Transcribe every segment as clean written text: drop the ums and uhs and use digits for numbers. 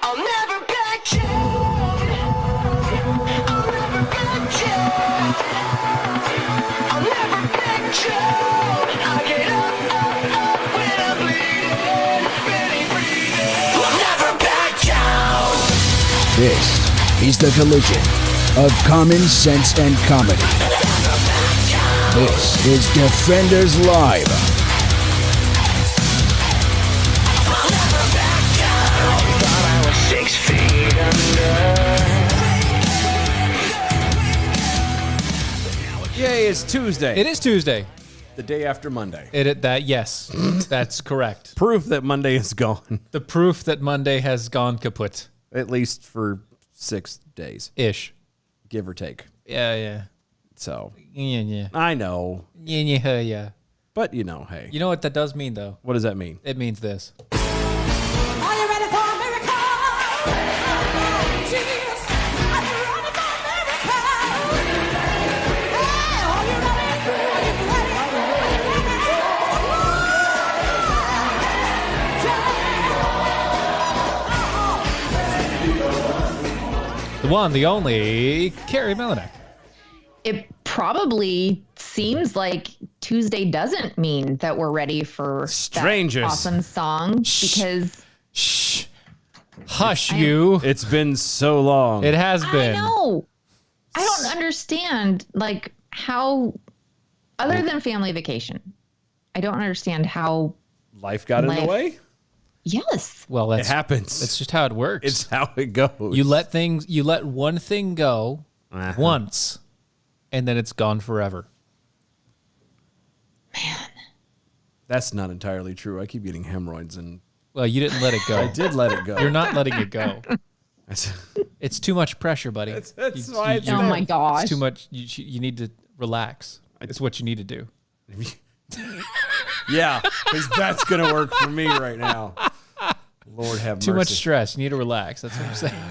I'll never back down. I'll never back down. I'll never back down. I get up when I'm bleeding, barely breathing. I'll never back down. This is the collision of common sense and comedy. This is Defenders Live. Thought I was 6 feet under. Yay, it's Tuesday. It is Tuesday. The day after Monday. Yes, that's correct. Proof that Monday is gone. The proof that Monday has gone kaput. At least for 6 days. Ish. Give or take. Yeah. So, Yeah. I know. Yeah. But, hey. You know what that does mean, though? What does that mean? It means this. Are you ready for a miracle? Jesus, are you ready for a miracle? Hey, are you ready? The one, the only, Kari Melinek. It probably seems like Tuesday doesn't mean that we're ready for Strangers. that awesome song because Shh. Hush, you. It's been so long. It has been. I know. I don't understand how other than family vacation. I don't understand how Life got in the Life. way? yes. Well, It happens. That's just how it works. It's how it goes. You let one thing go Uh-huh. once, and then it's gone forever. That's not entirely true. I keep getting hemorrhoids and Well, you didn't let it go. I did let it go. You're not letting it go. That's It's too much pressure, buddy. that's why it's Oh there. my gosh. It's too much. You need to relax. It's what you need to do. Yeah, because that's going to work for me right now. Lord have Too much mercy. stress. You need to relax. That's what I'm saying.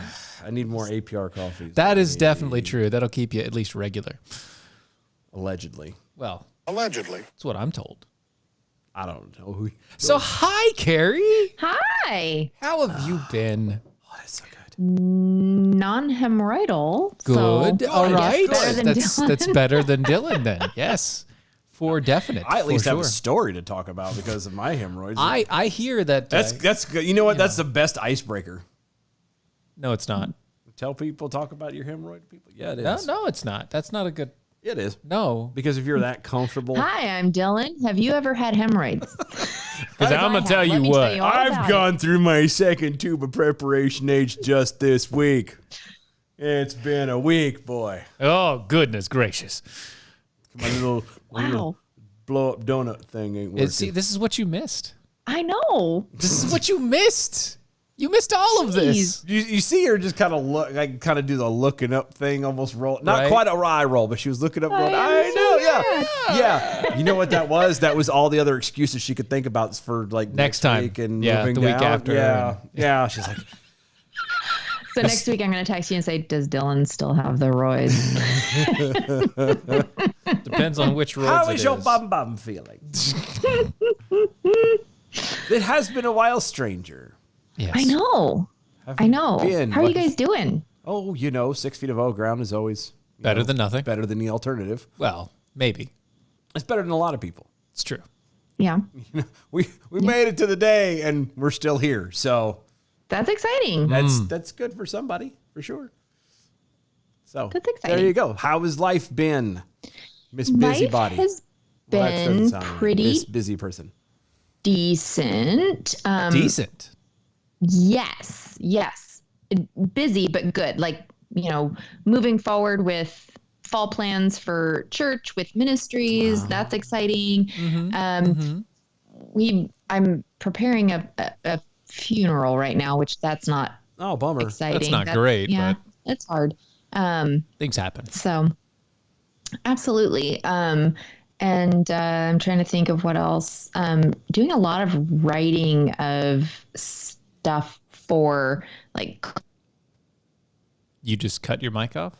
I need more APR coffees. That is definitely true. That'll keep you at least regular. Allegedly. Well, Allegedly. that's what I'm told. I don't know who. So, hi, Kari. Hi. How have you been? Oh, that's so good. Non-hemorrhoidal. Good. So All I guess right. better than That's Dylan. better than Dylan then. Yes. For definite. I at least for have a sure. story to talk about because of my hemorrhoids. I hear that. that's good. You know what? That's the best icebreaker. No, it's not. Tell people, talk about your hemorrhoid to people. Yeah, it No, is. no, it's not. That's not a good. It is. No. Because if you're that comfortable. Hi, I'm Dylan. Have you ever had hemorrhoids? Because I'm going to tell you what. I've gone through my second tube of preparation H just this week. It's been a week, boy. Oh, goodness gracious. My little blow up donut thing ain't working. See, this is what you missed. I know. This is what you missed. You missed all of this. You see her just kind of look, like kind of do the looking up thing, almost roll. Not Right. quite a eye roll, but she was looking up going, I know, yeah. You know what that was? That was all the other excuses she could think about for like Next time. week and Yeah, moving the week down. after. Yeah. She's like, So next week I'm going to text you and say, does Dylan still have the roids? Depends on which roads how it is your is. bum feeling? It has been a while, stranger. Yes. I know. Have I know. been? How are you What- guys doing? Oh, 6 feet above ground is always Better than nothing. better than the alternative. Well, maybe. It's better than a lot of people. It's true. Yeah. We made it to the day and we're still here. So That's exciting. that's good for somebody, for sure. So That's exciting. there you go. How has life been, Miss Life Busybody? has Well, that doesn't been sound right. pretty Miss Busy Person. decent. Decent. Yes. Busy, but good. Moving forward with fall plans for church with ministries. That's exciting. I'm preparing a funeral right now, which that's not Oh, bummer. exciting. That's not great, Yeah, but- it's hard. Things happen. So absolutely. And I'm trying to think of what else. Doing a lot of writing of stuff for You just cut your mic off?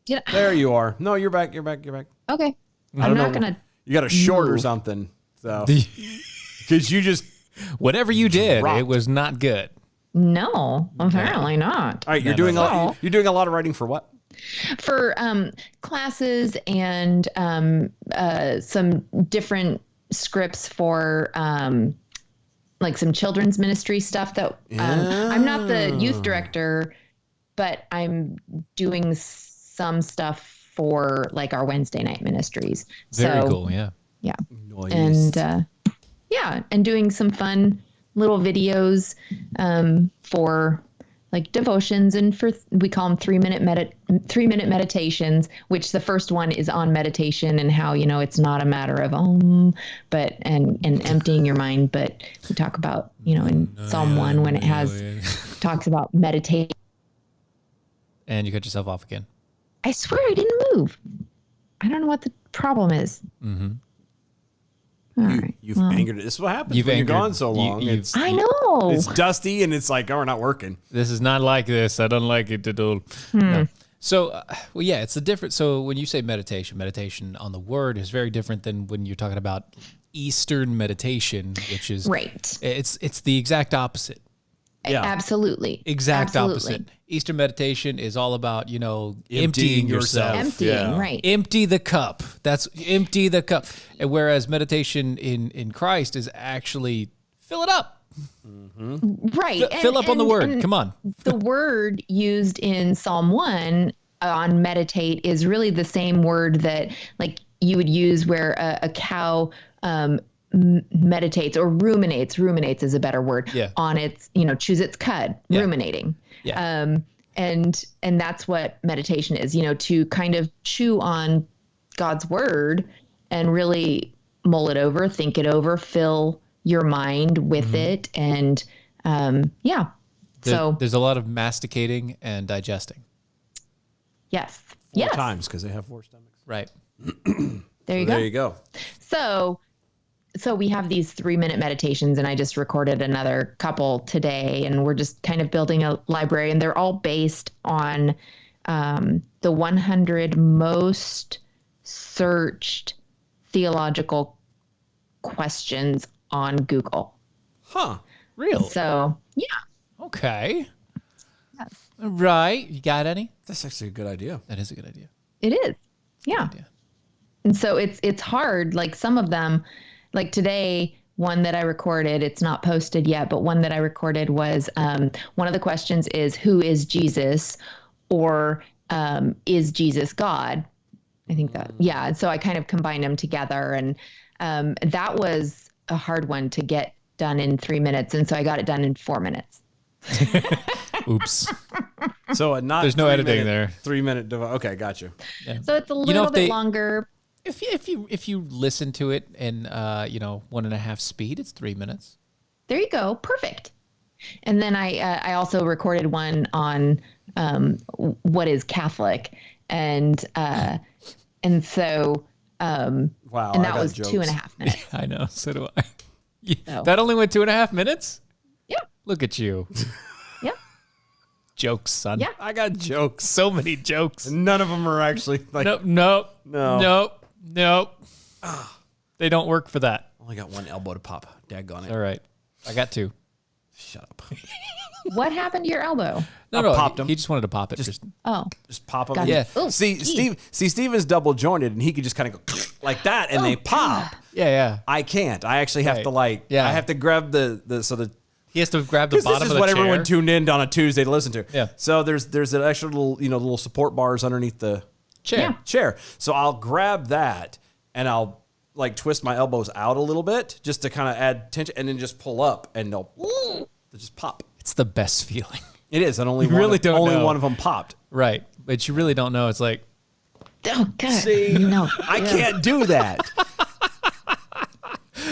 did I? There you are. No, you're back. You're back. Okay. I I'm don't not know. gonna. You got a short or move. something. So because you just Whatever you did, Dropped. it was not good. No, apparently not. All right, you're Yeah, doing no. you're doing a lot of writing for what? For classes and some different scripts for like some children's ministry stuff that I'm not the youth director, but I'm doing some stuff for like our Wednesday night ministries. Very So, cool. Yeah. Yeah. Nice. And and doing some fun little videos for like devotions and we call them 3-minute meditations, which the first one is on meditation and how, it's not a matter of but and emptying your mind, but we talk about, in Psalm 1 when it talks about meditate. And you cut yourself off again. I swear I didn't move. I don't know what the problem is. Mm-hmm. You've angered it. This is what happens You've when angered- you're gone so long. I know. It's dusty and it's like, oh, we're not working. This is not like this. I don't like it at all. No. So, it's the difference. So when you say meditation on the word is very different than when you're talking about Eastern meditation, which is Right. It's the exact opposite. Yeah. Absolutely. Exact Absolutely. opposite. Eastern meditation is all about, emptying yourself. Emptying, right. Empty the cup. That's empty the cup. And whereas meditation in Christ is actually fill it up. Right. Fill up on the word. Come on. The word used in Psalm 1 on meditate is really the same word that like you would use where a cow meditates or ruminates. Ruminates is a better word. Yeah. On its, chews its cud, Yeah. ruminating. Yeah. And that's what meditation is, to kind of chew on God's word and really mull it over, think it over, fill your mind with it. And so There's a lot of masticating and digesting. yes. 4 Yes. times because they have 4 stomachs. Right. There you There go. you go. So we have these 3-minute meditations, and I just recorded another couple today, and we're just kind of building a library, and they're all based on the 100 most searched theological questions on Google. Huh. Really? So yeah, Okay. Right. You got any? That's actually a good idea. That is a good idea. it is. Yeah. Idea. And so it's hard. Like some of them, like today, one that I recorded, it's not posted yet, but one that I recorded was one of the questions is, who is Jesus? Or is Jesus God? I think that, yeah. And so I kind of combined them together, and that was a hard one to get done in 3 minutes. And so I got it done in 4 minutes. Oops. So not There's no 3 editing minute- there. 3 minute. Okay, got you. So it's a little if bit they- longer. If you listen to it in 1.5 speed, it's 3 minutes. There you go. Perfect. And then I also recorded one on what is Catholic, and so Wow. and I that got was jokes. 2.5 minutes. I know. So do I. So. That only went 2.5 minutes? Yep. Look at you. Yep. Jokes, son. Yeah. I got jokes. So many jokes. None of them are actually like. Nope. No. They don't work for that. Only got one elbow to pop. Daggone it. All right. I got 2. Shut up. What happened to your elbow? No, popped 'em. He just wanted to pop it. Just Oh, Just pop them. Gotcha. Yeah. Oh, See, gee. Steven's double jointed, and he could just kind of go like that, and they pop. yeah. I can't. I actually have Right. to like. Yeah. I have to grab the He has to grab the because bottom this is of the what chair. everyone tuned in on a Tuesday to listen to. Yeah. So there's an extra little little support bars underneath the chair. Yeah. chair. So I'll grab that and I'll like twist my elbows out a little bit just to kind of add tension, and then just pull up, and they'll just pop. It's the best feeling. It is, and only You really don't only know. one of them popped. Right. But you really don't know. It's like, oh, God. See, No. I can't do that.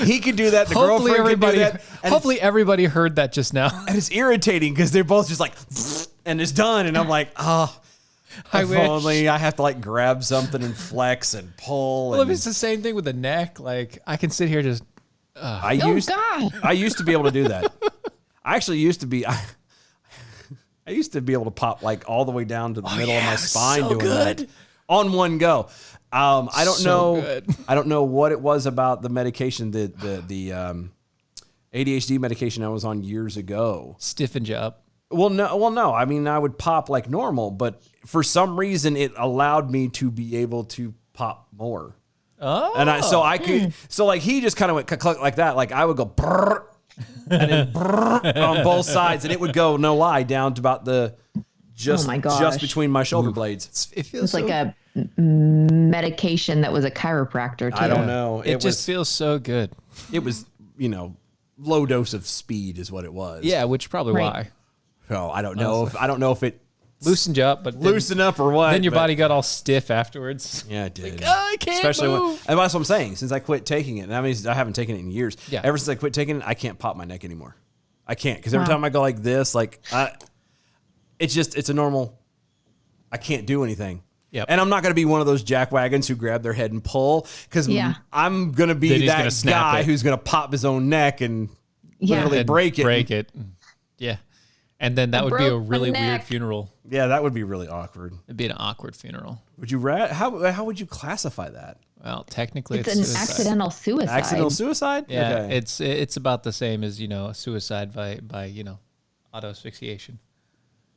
He can do that. The hopefully girlfriend everybody, can do that. And hopefully everybody heard that just now. and it's irritating because they're both just like, and it's done, and I'm like, oh. I If wish. only I have to like grab something and flex and pull. Well, if And it's the same thing with the neck, like I can sit here just. I Oh, used God. I used to be able to do that. I actually used to be. I used to be able to pop like all the way down to the middle of my spine so doing good. that on one go. I don't So know. good. I don't know what it was about the medication. The ADHD medication I was on years ago. Stiffened you up. Well, no. I mean, I would pop like normal, but for some reason, it allowed me to be able to pop more. Oh. And I could, so like he just kind of went click like that. Like I would go brrr, and then brrr on both sides, and it would go, no lie, down to about just between my shoulder blades. It feels It's like a medication that was a chiropractor too. I don't know. It just feels so good. It was, low dose of speed is what it was. Yeah, which is probably Right. why. So I don't know if it Loosened you up, but loosened up or what. then your but- body got all stiff afterwards. Yeah, it did. I can't Especially move. and that's what I'm saying. Since I quit taking it, and I mean, I haven't taken it in years. Yeah. Ever since I quit taking it, I can't pop my neck anymore. I can't because every time I go like this, it's a normal. I can't do anything. Yep. And I'm not going to be one of those jackwagons who grab their head and pull because Yeah. I'm going to Then be he's gonna that snap guy it. who's going to pop his own neck and literally And break it. Break it. Yeah. And then that would be a broke my really weird neck. funeral. Yeah, that would be really awkward. It'd be an awkward funeral. Would you how would you classify that? Well, technically, It's it's an suicide. accidental suicide. Accidental suicide? Yeah, Okay. it's about the same as a suicide by auto asphyxiation.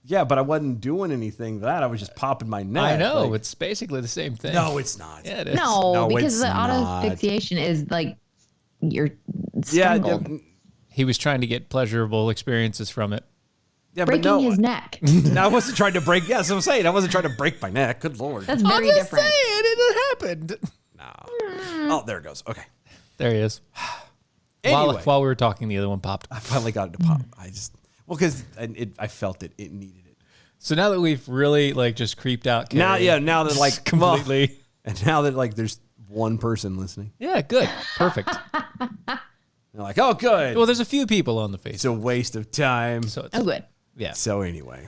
Yeah, but I wasn't doing anything that. I was just popping my neck. I know like- it's basically the same thing. No, it's not. Yeah, it is. No, No, because it's the not. auto asphyxiation is like you're Yeah, strangled. He was trying to get pleasurable experiences from it. yeah, but breaking no, his neck. I wasn't trying to break. Yeah, that's what I'm saying. I wasn't trying to break my neck. Good lord. That's very different. it happened. Oh, there it goes. Okay. There he is. Anyway, While we were talking, the other one popped. I finally got it to pop. Because I felt it. It needed it. So now that we've really just creeped out, Kari, Now that like completely. and now that like there's one person listening, Yeah, good, perfect. they're like, oh, good. Well, there's a few people on the It's face. a waste of time. So it's, Oh, good. yeah. So anyway,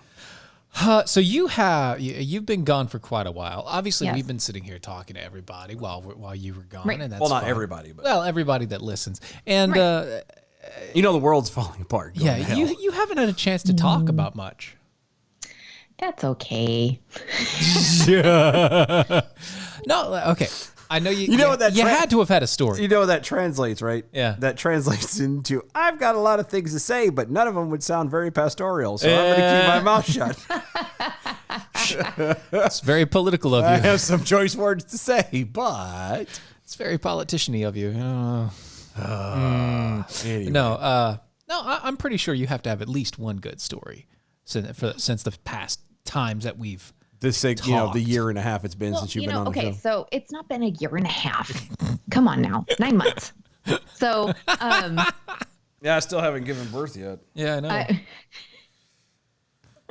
So you've been gone for quite a while. Obviously, Yes. we've been sitting here talking to everybody while you were gone, Right. and that's well, not fine. everybody, but Well, everybody that listens, and the world's falling apart. Going to yeah, hell. you haven't had a chance to talk about much. That's okay. No, okay. I know you. You know what that you tra- had to have had a story. You know what that translates, right? Yeah. That translates into I've got a lot of things to say, but none of them would sound very pastoral, so I'm going to keep my mouth shut. It's very political of I you. have some choice words to say, but It's very politician-y of you. anyway. No, I'm pretty sure you have to have at least one good story since the past times that we've. The talked. year and a half it's been since you've been on the okay, show. so it's not been a year and a half. Come on now, 9 months. So, Yeah, I still haven't given birth yet. Yeah, I know.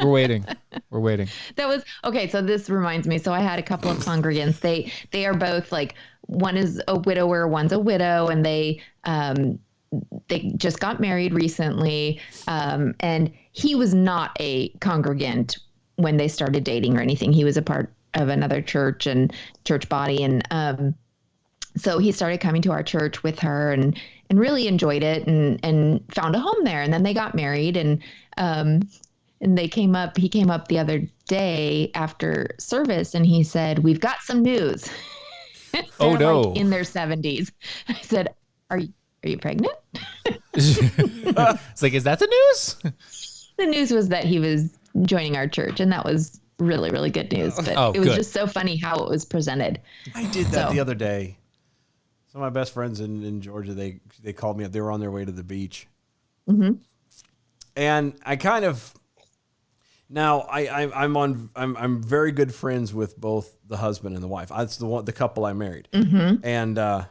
We're waiting. We're waiting. that was okay. So this reminds me. So I had a couple of congregants. They are both like, one is a widower, one's a widow, and they just got married recently. And he was not a congregant when they started dating or anything. He was a part of another church and church body. And so he started coming to our church with her and really enjoyed it and found a home there. And then they got married and he came up the other day after service and he said, "We've got some news." Oh, They're, no. like, in their 70s. I said, Are you pregnant? It's like, is that the news? The news was that he was joining our church, and that was really, really good news. But Oh, it was good. just so funny how it was presented. I did that So- the other day. Some of my best friends in Georgia, they called me up. They were on their way to the beach. Mm-hmm. And I kind of now I'm very good friends with both the husband and the wife. That's the couple I married. Mm-hmm. And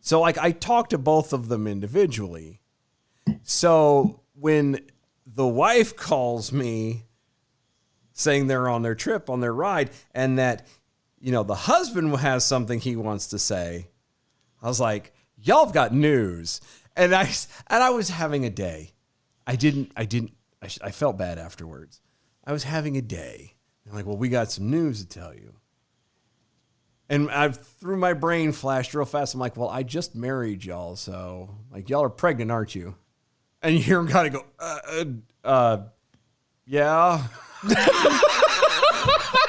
so like I talked to both of them individually. So when the wife calls me saying they're on their trip, on their ride, and that, the husband has something he wants to say, I was like, y'all have got news. And I was having a day. I felt bad afterwards. I was having a day. I'm like, well, we got some news to tell you. And through my brain flashed real fast. I'm like, well, I just married y'all. So like, y'all are pregnant, aren't you? And you hear him kind of go, yeah.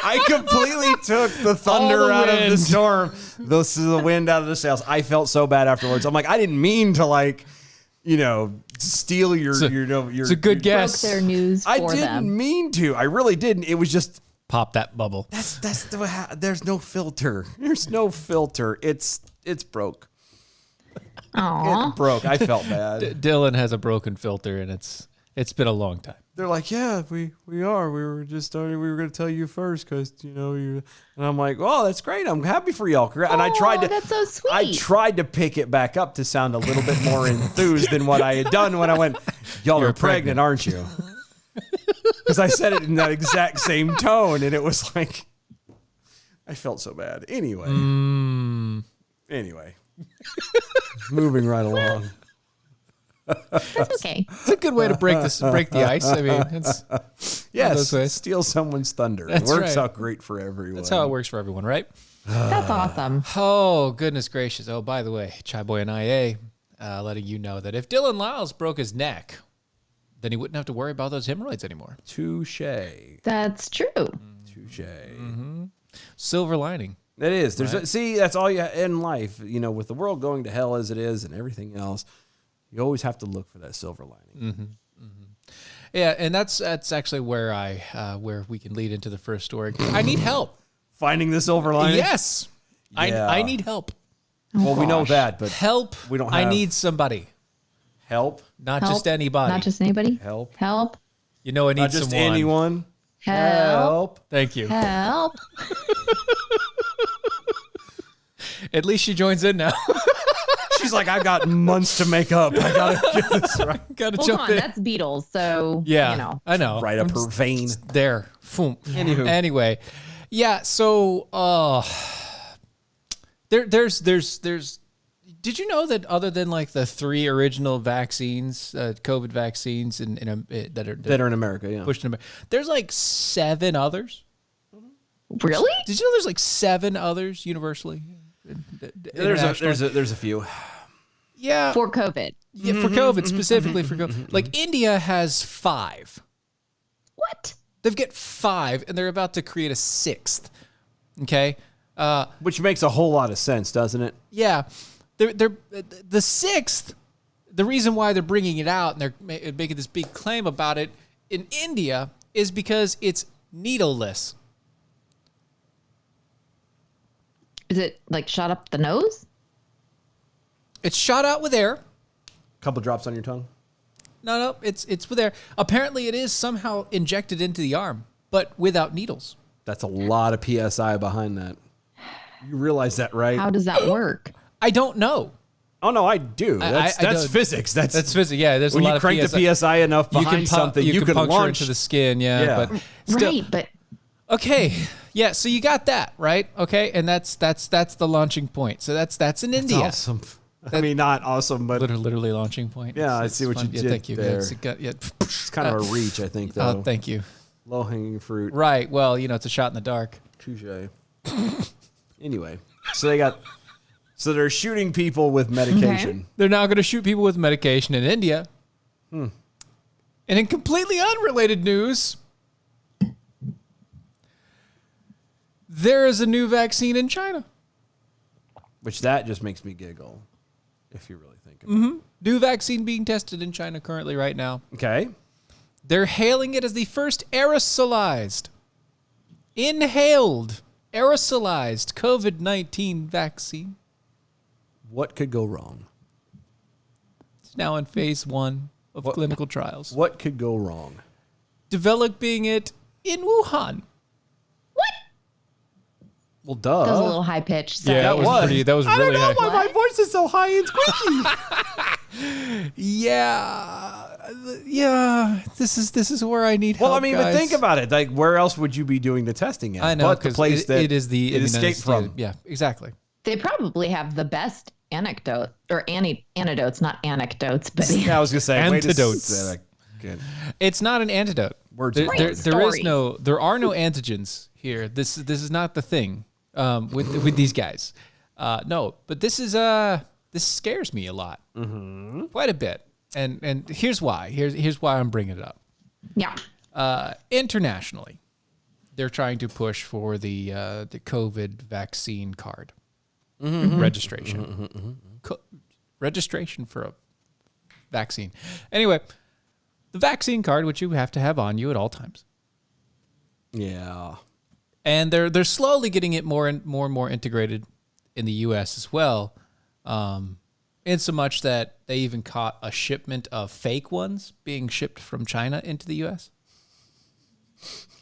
I completely took the thunder the out of the wind. storm. The wind out of the sails. I felt so bad afterwards. I'm like, I didn't mean to steal your. It's a good Broke guess. their news for I didn't them. mean to. I really didn't. It was just Pop that bubble. there's no filter. There's no filter. It's broke. Aw. It broke. I felt bad. Dylan has a broken filter, and it's been a long time. They're like, yeah, we are. We were just starting. We were going to tell you first because you. And I'm like, oh, that's great. I'm happy for y'all. And I tried to. That's so sweet. I tried to pick it back up to sound a little bit more enthused than what I had done when I went, y'all are pregnant, aren't you? Because I said it in that exact same tone, and it was like, I felt so bad. Anyway. Anyway. Moving right along. That's okay. It's a good way to break the ice. I mean, it's Yes, those ways. steal someone's thunder. That's It works right. out great for everyone. that's how it works for everyone, right? That's awesome. Oh, goodness gracious. Oh, by the way, Chai Boy and IA letting you know that if Dylan Lyles broke his neck, then he wouldn't have to worry about those hemorrhoids anymore. Touche. That's true. Touche. Silver lining. It is. See, that's all you in life. With the world going to hell as it is and everything else, you always have to look for that silver lining. Yeah, and that's actually where where we can lead into the first story. I need help. Finding the silver lining? Yes. Yeah. I need help. Well, we know gosh. that, but Help. We don't I have- need somebody. help. Not Help. just anybody. Not just anybody. Help. Help. You know I need Not just someone. anyone. Help. Thank you. Help. At least she joins in now. She's like, I've got months to make up. I got to get this right. Gotta Well, jump come on. in. That's Beatles. So, Yeah, I know. Right up her vein. There. Boom. Anywho. Anyway, yeah. So, there's. Did you know that other than like the 3 original vaccines, COVID vaccines, that That are in America, yeah. pushed in America, there's like 7 others. Really? Did you know there's like 7 others universally? There's a few. Yeah. For COVID. Yeah, for COVID, specifically for COVID. Like India has 5. What? They've got 5, and they're about to create a 6th. Okay? Which makes a whole lot of sense, doesn't it? Yeah. They're the 6th, the reason why they're bringing it out and they're making this big claim about it in India is because it's needleless. Is it like shot up the nose? It's shot out with air. Couple drops on your tongue. No, it's with air. Apparently, it is somehow injected into the arm, but without needles. That's a lot of PSI behind that. You realize that, right? How does that work? I don't know. Oh no, I do. That's I don't- physics. That's physics. Yeah, there's when a lot you of crank the PSI enough behind something, you can puncture launch. into the skin. Yeah, Yeah. but still, Right, but okay. Yeah, so you got that right. Okay, and that's the launching point. So that's in India. Awesome. I mean, not awesome, but Literally launching point. Yeah, I It's see what fun. you Yeah, did thank you. there. It's kind of a reach, I think, though. Oh, thank you. Low hanging fruit. Right. Well, it's a shot in the dark. Touche. Anyway, so they're shooting people with medication. They're now going to shoot people with medication in India. And in completely unrelated news, there is a new vaccine in China. Which that just makes me giggle, if you really think about it. New vaccine being tested in China currently right now. Okay. They're hailing it as the first inhaled aerosolized COVID-19 vaccine. What could go wrong? It's now in phase 1 of clinical trials. What could go wrong? Developing it in Wuhan. Well, duh. that was a little high pitched. Yeah, that was I really don't know high. why my voice is so high and squeaky. Yeah. This is where I need help. Well, I mean, but guys. think about it. Like, where else would you be doing the testing at? I know, But the 'cause place that it is the it escaped United from. States. Yeah, exactly. They probably have the best anecdote or antidotes, not anecdotes, but Yeah, I was gonna say Antidotes. Wait a second. It's not an antidote. Words There, are there, hard. there are no antigens here. This is not the thing with these guys. No, but this scares me a lot, quite a bit. And here's why. Here's why I'm bringing it up. yeah. Internationally, they're trying to push for the COVID vaccine card registration. Registration for a vaccine. Anyway, the vaccine card, which you have to have on you at all times. Yeah. And they're slowly getting it more and more integrated in the U.S. as well, in so much that they even caught a shipment of fake ones being shipped from China into the U.S.,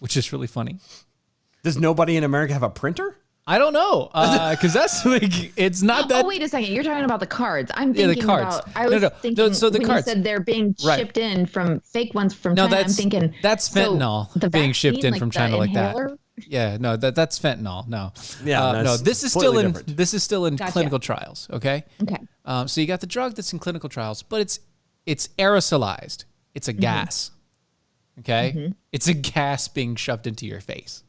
which is really funny. Does nobody in America have a printer? I don't know, because that's like it's not that. Oh, wait a second. You're talking about the cards. I'm Yeah, the thinking cards. about. I was thinking So the when cards. you said they're being Right. shipped in from fake ones from No, China. I'm thinking that's fentanyl so the being shipped vaccine, in from the China like inhaler? that. Yeah, no, that's fentanyl. No, Yeah, no, that's this is completely still in different. this is still in Gotcha. clinical trials. Okay. Okay. So you got the drug that's in clinical trials, but it's aerosolized. It's a gas. Okay, it's a gas being shoved into your face.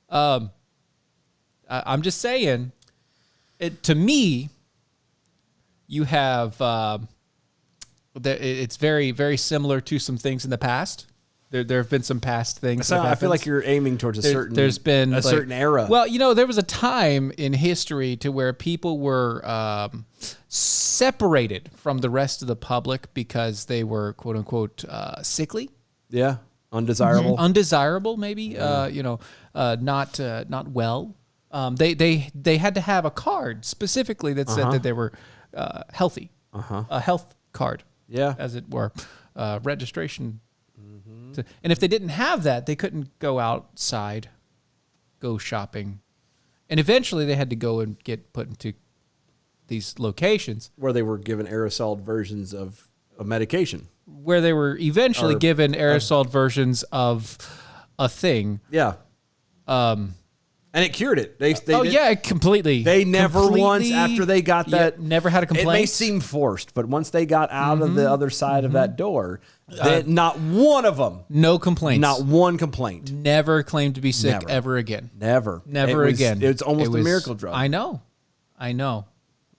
I'm just saying, to me, you have it's very, very similar to some things in the past. There have been some past things. So that have I feel like happened. you're aiming towards a certain. There's been a like- certain era. Well, there was a time in history to where people were separated from the rest of the public because they were quote unquote sickly. Yeah, undesirable. Undesirable, maybe. Not well. They had to have a card specifically that said that they were healthy. A health card, Yeah. as it were, registration. And if they didn't have that, they couldn't go outside, go shopping, and eventually they had to go and get put into these locations Where they were given aerosol versions of medication. where they were eventually Or- given aerosol versions of a thing. Yeah. And it cured it. They Completely. They never once after they got that never had a complaint. It may seem forced, but once they got out of the other side of that door, not one of them, No complaints. not one complaint. Never claimed to be sick Never. ever again. Never. Never It was- again. It's almost It a was- miracle drug. I know.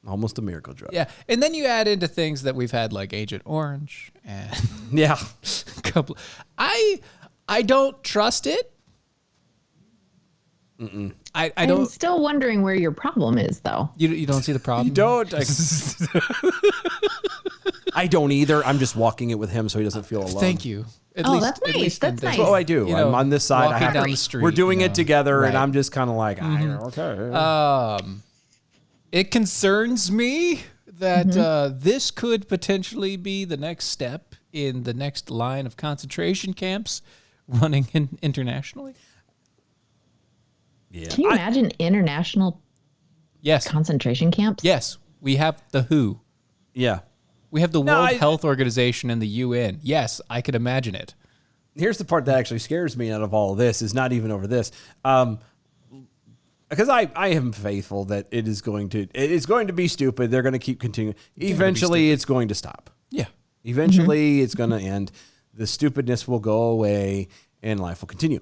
Almost a miracle drug. Yeah. And then you add into things that we've had like Agent Orange and Yeah. a couple. I don't trust it. I I'm don't. still wondering where your problem is, though. You don't see the problem. You don't. I don't either. I'm just walking it with him so he doesn't feel alone. Thank you. At Oh, that's at nice. least in That's this. nice. That's what I do. You know, I'm on this side. I walking have down to- the street, We're doing you it know. together, and Right. I'm just kind of like, okay. It concerns me that this could potentially be the next step in the next line of concentration camps running internationally. Yeah. Can you imagine international Yes. concentration camps? Yes. We have the WHO. Yeah. We have the No, World I- Health Organization and the UN. Yes, I could imagine it. Here's the part that actually scares me out of all of this is not even over this. Because I am faithful that it is going to be stupid. They're going to keep continuing. Eventually, it's going to stop. Yeah. Eventually, it's going to end. The stupidness will go away, and life will continue.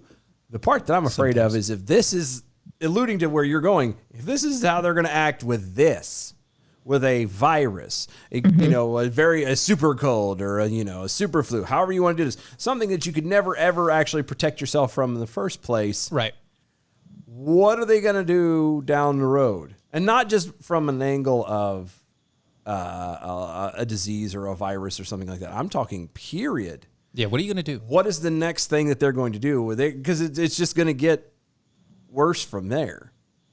The part that I'm afraid of is if this is alluding to where you're going, if this is how they're going to act with this, with a virus, a super cold or a super flu, however you want to do this, something that you could never ever actually protect yourself from in the first place. Right. What are they going to do down the road? And not just from an angle of a disease or a virus or something like that. I'm talking period. Yeah. What are you going to do? What is the next thing that they're going to do? Because it's just going to get worse from there.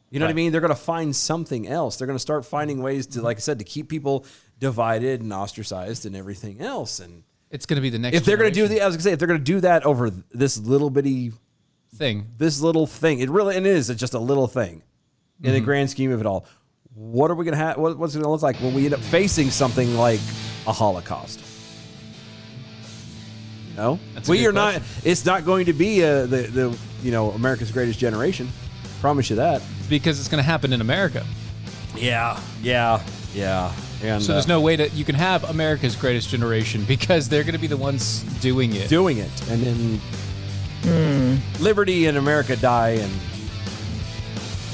You know what I Right. mean? They're going to find something else. They're going to start finding ways to, like I said, to keep people divided and ostracized and everything else. And It's going to be the next. if they're going to do generation I was going to say, if they're going to do that over this little bitty, thing, this little thing, it is just a little thing in the grand scheme of it all. What are we going to have? What's it going to look like when we end up facing something like a Holocaust? You know, That's a good are not. question. It's not going to be the America's Greatest Generation. Promise you that. because it's going to happen in America. Yeah. And So there's no way that you can have America's Greatest Generation because they're going to be the ones doing it. doing it, and then liberty and America die, and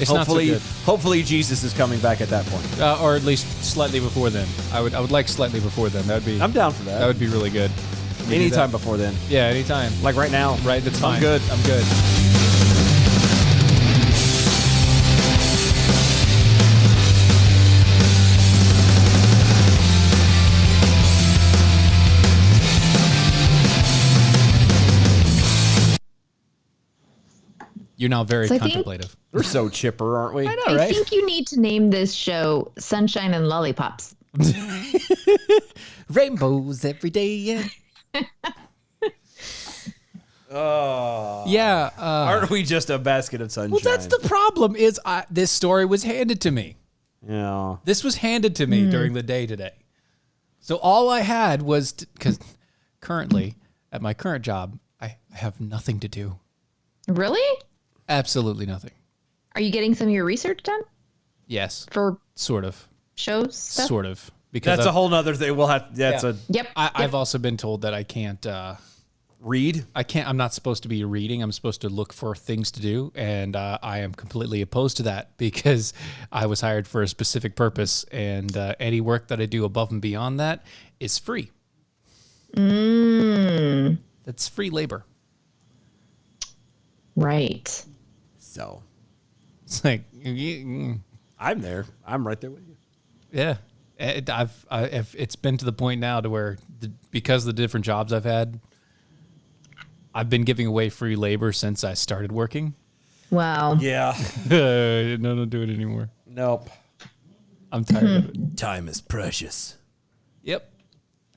It's not so hopefully, good. hopefully Jesus is coming back at that point. Or at least slightly before then. I would like slightly before then. That would be. I'm down for that. That would be really good. Can we do Anytime that? before then, Yeah, anytime. like right now. Right, that's fine. I'm good. I'm good. You're now very So I think- contemplative. We're so chipper, aren't we? I know, I right? think you need to name this show Sunshine and Lollipops. Rainbows every day. Yeah. Yeah. Aren't we just a basket of sunshine? Well, that's the problem. Is this story was handed to me. Yeah. This was handed to me during the day today. So all I had was because currently at my current job, I have nothing to do. Really? Absolutely nothing. Are you getting some of your research done Yes, for sort of, shows stuff? sort of. Because That's a whole nother thing. We'll have. That's Yeah. a Yep. I've also been told that I can't. read. I'm not supposed to be reading. I'm supposed to look for things to do, and I am completely opposed to that because I was hired for a specific purpose, and any work that I do above and beyond that is free. That's free labor. Right. So It's like, I'm there. I'm right there with you. yeah. It's been to the point now to where because of the different jobs I've had, I've been giving away free labor since I started working. Wow. Yeah. No, don't do it anymore. Nope. I'm tired of it. Time is precious. Yep.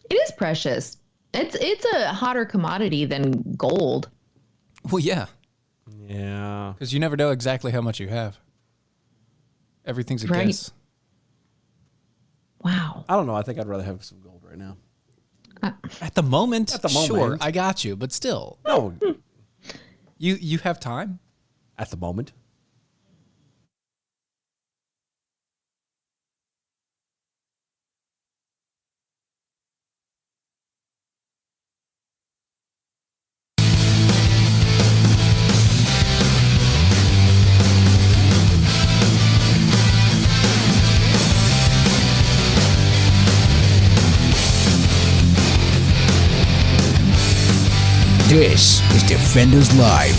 It is precious. It's a hotter commodity than gold. Well, yeah, Yeah. because you never know exactly how much you have. Everything's a Right. guess. Wow. I don't know. I think I'd rather have some gold right now. At the moment, At the moment. sure, I got you, but still, No. you have time. At the moment. This is Defenders Live.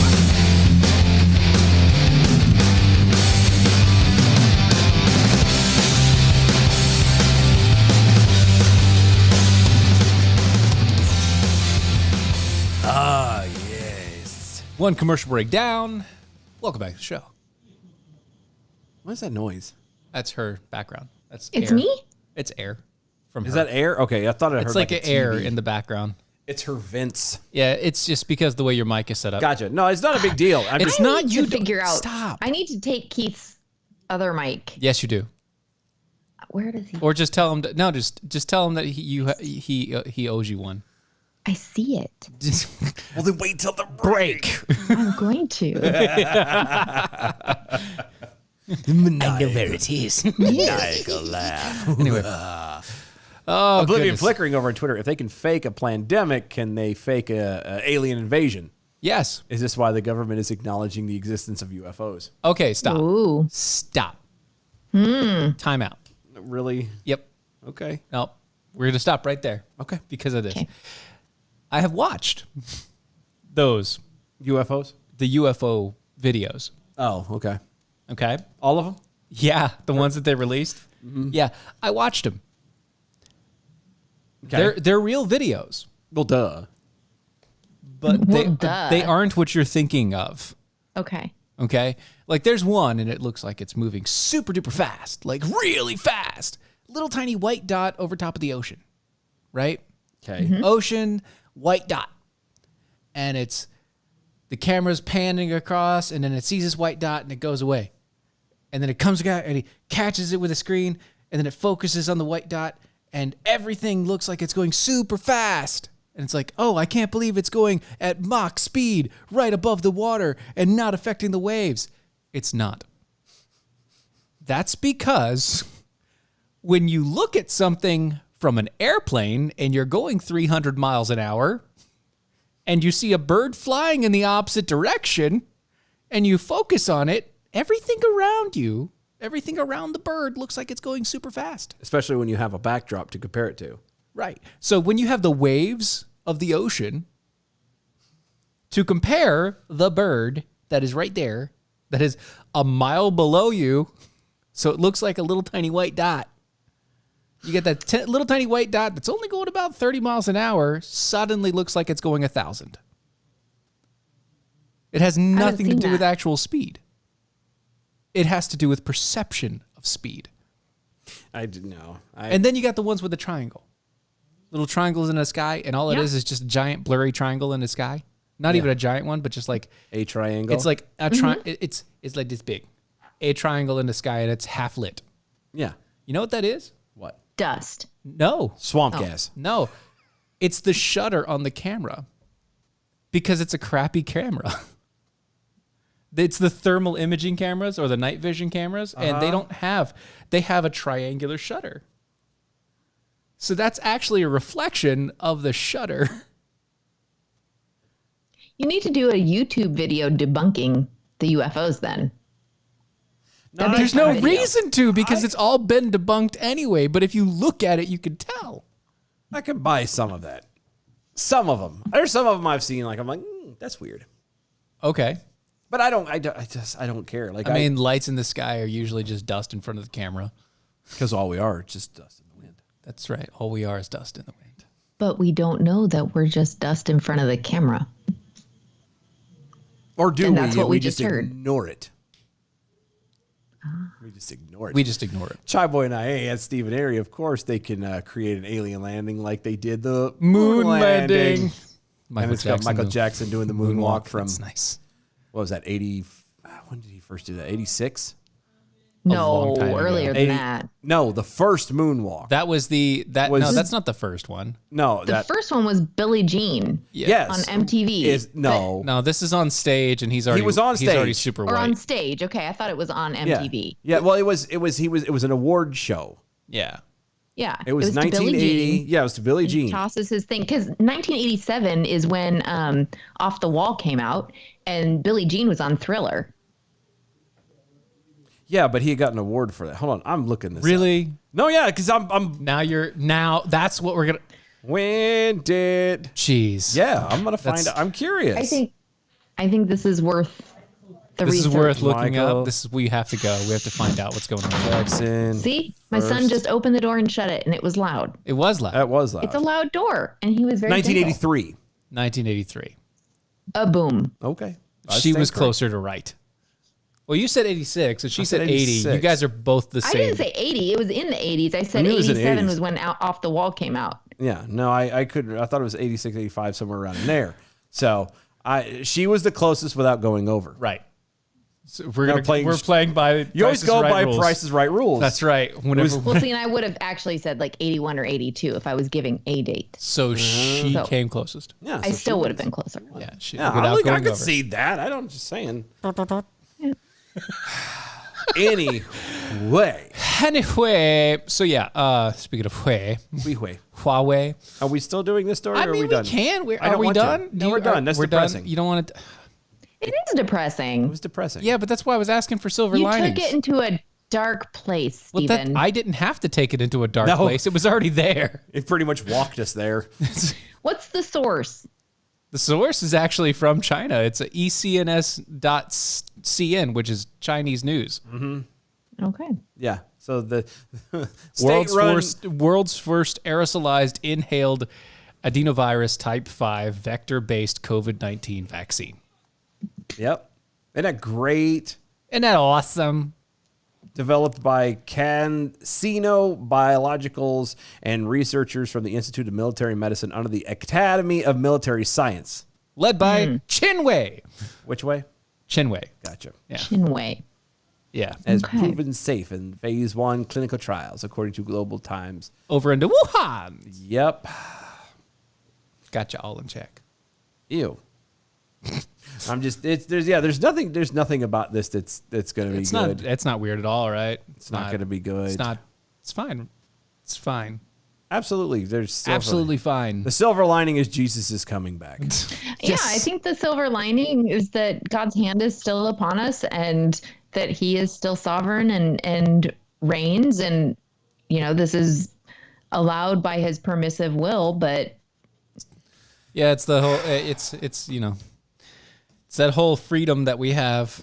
Ah, yes. One commercial break down. Welcome back to the show. What is that noise? That's her background. That's It's air. me? It's air from Is her. that air? Okay, I thought I heard It's like a an air TV. in the background. It's her vents. Yeah, it's just because the way your mic is set up. Gotcha. No, it's not a big deal. I'm It's just, not need you. to figure out. Stop. I need to take Keith's other mic. Yes, you do. Where does he? Or just tell him. Just tell him that he owes you one. I see it. well, then wait till the break. I'm going to. I know where it is. Maniacal laugh. Anyway. Oh, Oblivion goodness. flickering over on Twitter. If they can fake a pandemic, can they fake a alien invasion? Yes. Is this why the government is acknowledging the existence of UFOs? Okay, stop. Ooh. Stop. Time out. Really? Yep. Okay. No, we're going to stop right there. Okay. Because of this. Okay. I have watched those, UFOs? the UFO videos. Oh, okay. Okay. All of them? Yeah. The ones that they released. Yeah. I watched them. Okay. They're real videos, well, duh. but Duh. they aren't what you're thinking of. Okay. Okay. Like there's one and it looks like it's moving super duper fast, like really fast. Little tiny white dot over top of the ocean, right? Okay. Ocean, white dot. And it's the camera's panning across and then it sees this white dot and it goes away. And then it comes back and he catches it with a screen and then it focuses on the white dot and everything looks like it's going super fast. And it's like, oh, I can't believe it's going at Mach speed right above the water and not affecting the waves. It's not. That's because when you look at something from an airplane and you're going 300 miles an hour and you see a bird flying in the opposite direction and you focus on it, everything around you, everything around the bird looks like it's going super fast. Especially when you have a backdrop to compare it to. Right. So when you have the waves of the ocean to compare the bird that is right there, that is a mile below you, so it looks like a little tiny white dot. You get that little tiny white dot that's only going about 30 miles an hour, suddenly looks like it's going 1,000. It has nothing to seen do with that. actual speed. It has to do with perception of speed. I didn't know. And then you got the ones with the triangle. Little triangles in the sky, and all it Yeah. is just a giant blurry triangle in the sky. Not even a giant one, but just like a triangle. it's like a it's like this big. A triangle in the sky, and it's half lit. yeah. You know what that is? What? Dust. No. Swamp gas. No. It's the shutter on the camera. Because it's a crappy camera. It's the thermal imaging cameras or the night vision cameras, and they have a triangular shutter. So that's actually a reflection of the shutter. You need to do a YouTube video debunking the UFOs then. That'd be a There's fun no video. reason to because it's all been debunked anyway. But if you look at it, you can tell. I could buy some of that. Some of them. There's some of them I've seen. Like I'm like, that's weird. Okay. But I don't care. Like I mean, lights in the sky are usually just dust in front of the camera. because all we are is just dust in the wind. That's right. All we are is dust in the wind. But we don't know that we're just dust in front of the camera. Or do And we? that's what we just just heard. ignore it. We just ignore it. We just ignore it. Chai Boy and I, hey, at Stephen Airy, of course, they can create an alien landing like they did the Moon landing. And it's got Michael Jackson doing the moonwalk from, That's nice. what was that, 80? When did he first do that? 86? No, long time ago. earlier than 80 that. No, the first moonwalk. That was no, Was- that's not the first one. No, The that, first one was Billie Jean yes. on MTV. No. No, this is on stage, and he's already was on He's already stage. super or on white. stage. Okay, I thought it was on Yeah. MTV. Yeah, well, it was an award show. Yeah. Yeah. It was to Billie 1980. Jean. Yeah, it was to Billie Jean. Tosses his thing because 1987 is when Off the Wall came out, and Billie Jean was on Thriller. Yeah, but he got an award for that. Hold on, I'm looking this up. Really? No, yeah, because I'm. Now that's what we're gonna. When did? Jeez. Yeah, I'm gonna find That's- out. I'm curious. I think this is worth the This research. is worth looking Michael. up. This is we have to go. We have to find out what's going on. Jackson. See, my son first. just opened the door and shut it, and it was loud. It was loud. That was loud. It's a loud door, and he was very 1983. 1983. gentle. A boom. Okay. She was closer to right. Well, you said 86, and she said said 80. 86. You guys are both the I same. didn't say 80. It was in the 80s. I said knew it was in the 87 80s. was when Off the Wall came out. Yeah. No, I couldn't. I thought it was 86, 85, somewhere around in there. So she was the closest without going over. Right. So we're Now gonna we're playing by. You always Price is go Right by rules. Price is Right rules. That's right. Whenever. Well, see, and I would have actually said like 81 or 82 if I was giving a date. So she So- came closest. Yeah. I so still she would have was- been closer. Yeah. She, Yeah, without I going could over. see that. I'm just saying. Anyway, Anyway, so yeah. Speaking of Huawei. Are we still doing this story? I or are mean, we done? can. I Are don't we want to. done? No, we're done. That's we're depressing. Done. You don't want to. It is depressing. It was depressing. Yeah, but that's why I was asking for silver You linings. took it into a dark place, Well, Stephen. I didn't have to take it into a dark No. place. It was already there. It pretty much walked us there. What's the source? The source is actually from China. It's a ecns.cn, which is Chinese news. Okay. Yeah. So the state-run World's first aerosolized inhaled adenovirus type 5 vector-based COVID-19 vaccine. Yep. Isn't that great? Isn't that awesome? Developed by CanSino Biologicals and researchers from the Institute of Military Medicine under the Academy of Military Science. Led by Chinwei. Which way? Chinwei. Gotcha. Yeah. Chinwei. Yeah. Has Okay. proven safe in phase 1 clinical trials, according to Global Times. Over into Wuhan. Yep. Got you all in check. Ew. I'm just there's nothing about this that's gonna be good. It's not weird at all, right? It's not gonna be good. It's not. It's fine. It's fine. Absolutely. There's Absolutely fine. The silver lining is Jesus is coming back. Yeah, I think the silver lining is that God's hand is still upon us and that he is still sovereign and reigns. And, this is allowed by his permissive will, but Yeah, it's the whole. It's it's that whole freedom that we have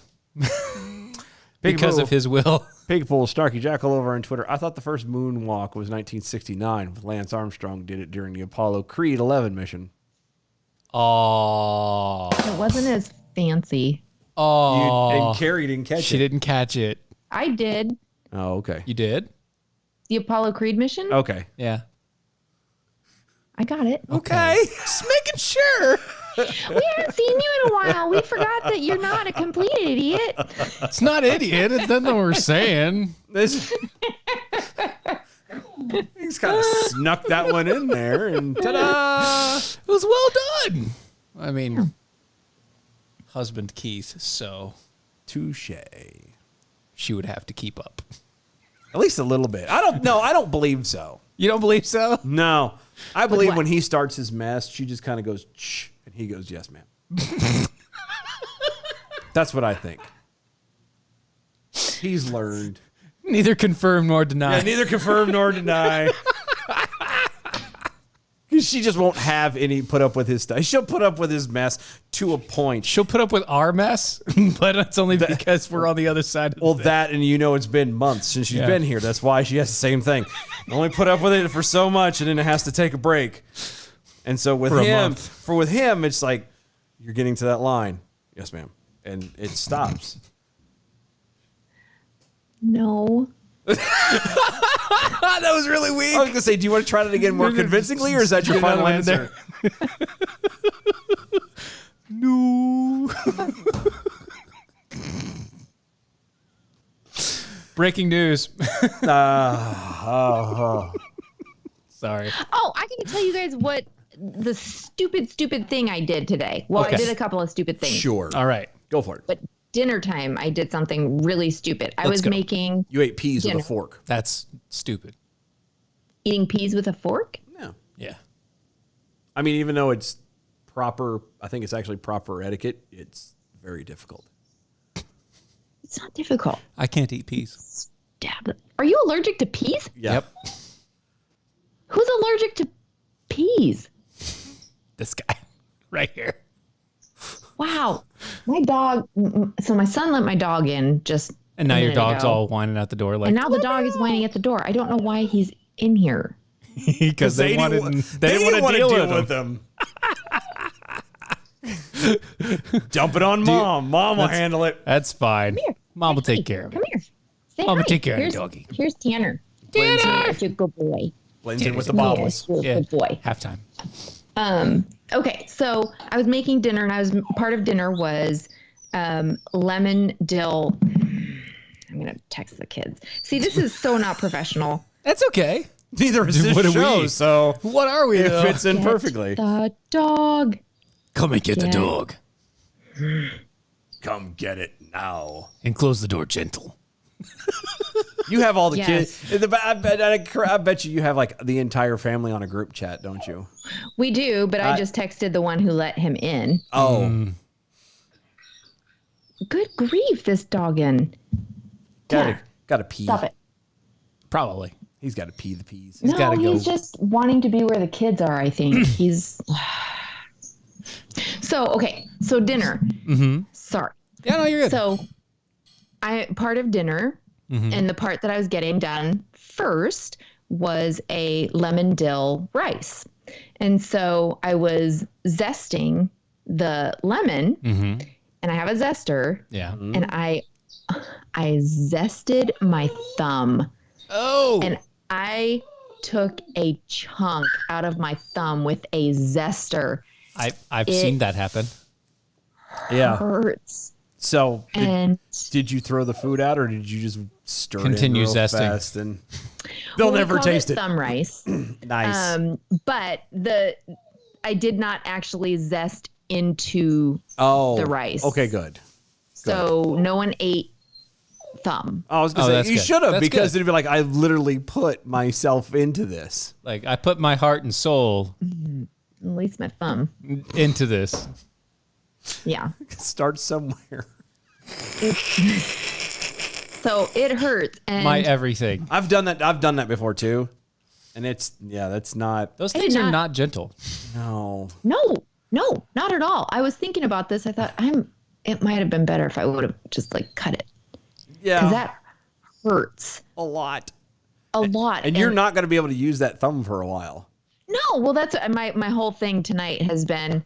because of his will. Pigpool Snarky Jackal over on Twitter. I thought the first moonwalk was 1969. Lance Armstrong did it during the Apollo Creed 11 mission. Oh, it wasn't as fancy. Oh, and Kari didn't catch she it. didn't catch it. I did Oh, okay. You did? the Apollo Creed mission. Okay. Yeah. I got it. Okay. Just making sure. We haven't seen you in a while. We forgot that you're not a complete idiot. It's not idiot. That's not what we're saying. This. He's kind of snuck that one in there, and ta-da! It was well done. I mean, husband Keith, so Touche. she would have to keep up. At least a little bit. I don't believe so. You don't believe so? No. I believe what? when he starts his mess, she just kind of goes, shh, and he goes, yes, ma'am. That's what I think. He's learned. Neither confirm nor deny. Yeah, neither confirm nor deny. She just won't have any put up with his stuff. She'll put up with his mess to a point. She'll put up with our mess, but it's only because we're on the other side of Well, the that, and it's been months since she's Yeah. been here. That's why she has the same thing. Only put up with it for so much, and then it has to take a break. And so with For a him, month. it's like you're getting to that line. Yes, ma'am. And it stops. No. That was really weak. I was gonna say, do you want to try that again more convincingly, or is that your Get final that one in answer? No. Breaking news. Sorry. Oh, I can tell you guys what the stupid thing I did today. Well, Okay. I did a couple of stupid things. Sure. All right. Go for it. But dinner time, I did something really stupid. I Let's was go. making You ate peas with Dinner. a fork. That's stupid. eating peas with a fork. No. Yeah. I mean, even though it's proper, I think it's actually proper etiquette. It's very difficult. It's not difficult. I can't eat peas. Stab it. Are you allergic to peas? Yep. Who's allergic to peas? This guy right here. Wow. My dog. So my son let my dog in just. And now a your minute dog's ago. all whining out the door like And now the dog is whining at the door. I don't know why he's in here. because they didn't want to wanna deal with them. them. Dump it on mom. Mom will handle it. That's fine. here. Mom will Hey, take care of Come it. here. Say Mama, hi. take care of the Here's- doggy. Here's Tanner. Blends in, Such a good boy. blends in with the Yes, bobbles. you're a Yeah. good boy. Halftime. Okay, so I was making dinner, and part of dinner was lemon dill. I'm gonna text the kids. See, this is so not professional. That's okay. Neither is this What are show, we? so What are we? it though? fits in perfectly. The dog. Come and get the Yeah. dog Come get it now. and close the door gentle. You have all the Yes. kids. I bet you have like the entire family on a group chat, don't you? We do, but I just texted the one who let him in. Oh, Good grief, this doggin. gotta pee. Stop it. Probably. He's got to pee the peas. No, gotta go. he's just wanting to be where the kids are, I think. He's. So dinner. Mm-hmm. Sorry. Yeah, no, you're good. So, part of dinner, and the part that I was getting done first was a lemon dill rice, and so I was zesting the lemon, and I have a zester, yeah. and I zested my thumb, Oh. and I took a chunk out of my thumb with a zester. I've seen that happen. Yeah. Hurts. So And did you throw the food out, or did you just stir Continue it in real zesting. fast and they'll well, we never called taste it? thumb rice. Nice. But I did not actually zest into the rice. Okay, good. so no one ate thumm. I was Oh, gonna say that's you good. should have, That's because good. it'd be like I literally put myself into this. Like I put my heart and soul At least my thumb. into this. Yeah. Start somewhere. So it hurts. And My everything. I've done that before too, and that's not Those did things are not- not gentle. no. no, not at all. I was thinking about this. I thought it might have been better if I would have just like cut it. Yeah, Because that hurts a lot. a lot. And you're not going to be able to use that thumb for a while. No, well, that's my whole thing tonight has been,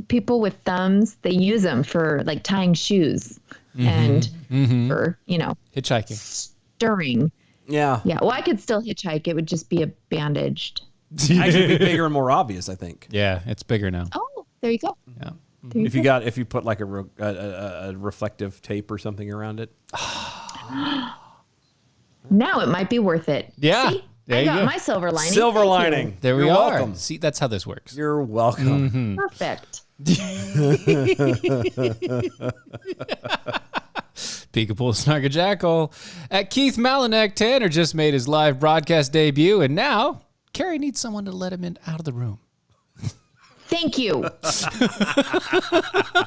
people with thumbs, they use them for like tying shoes and for, Hitchhiking. stirring. Yeah. Yeah. Well, I could still hitchhike. It would just be a bandaged. Actually, be bigger and more obvious, I think. Yeah, it's bigger now. Oh, there you go. Yeah. There you If you put like a reflective tape or something around it. Now it might be worth it. Yeah. See? There I you got go. my silver lining. Silver Thank you. lining. There we You're are. welcome. See, that's how this works. You're welcome. Perfect. Peekaboo Snargajackal. At Keith Malinek, Tanner just made his live broadcast debut, and now Kari needs someone to let him out of the room. Thank you.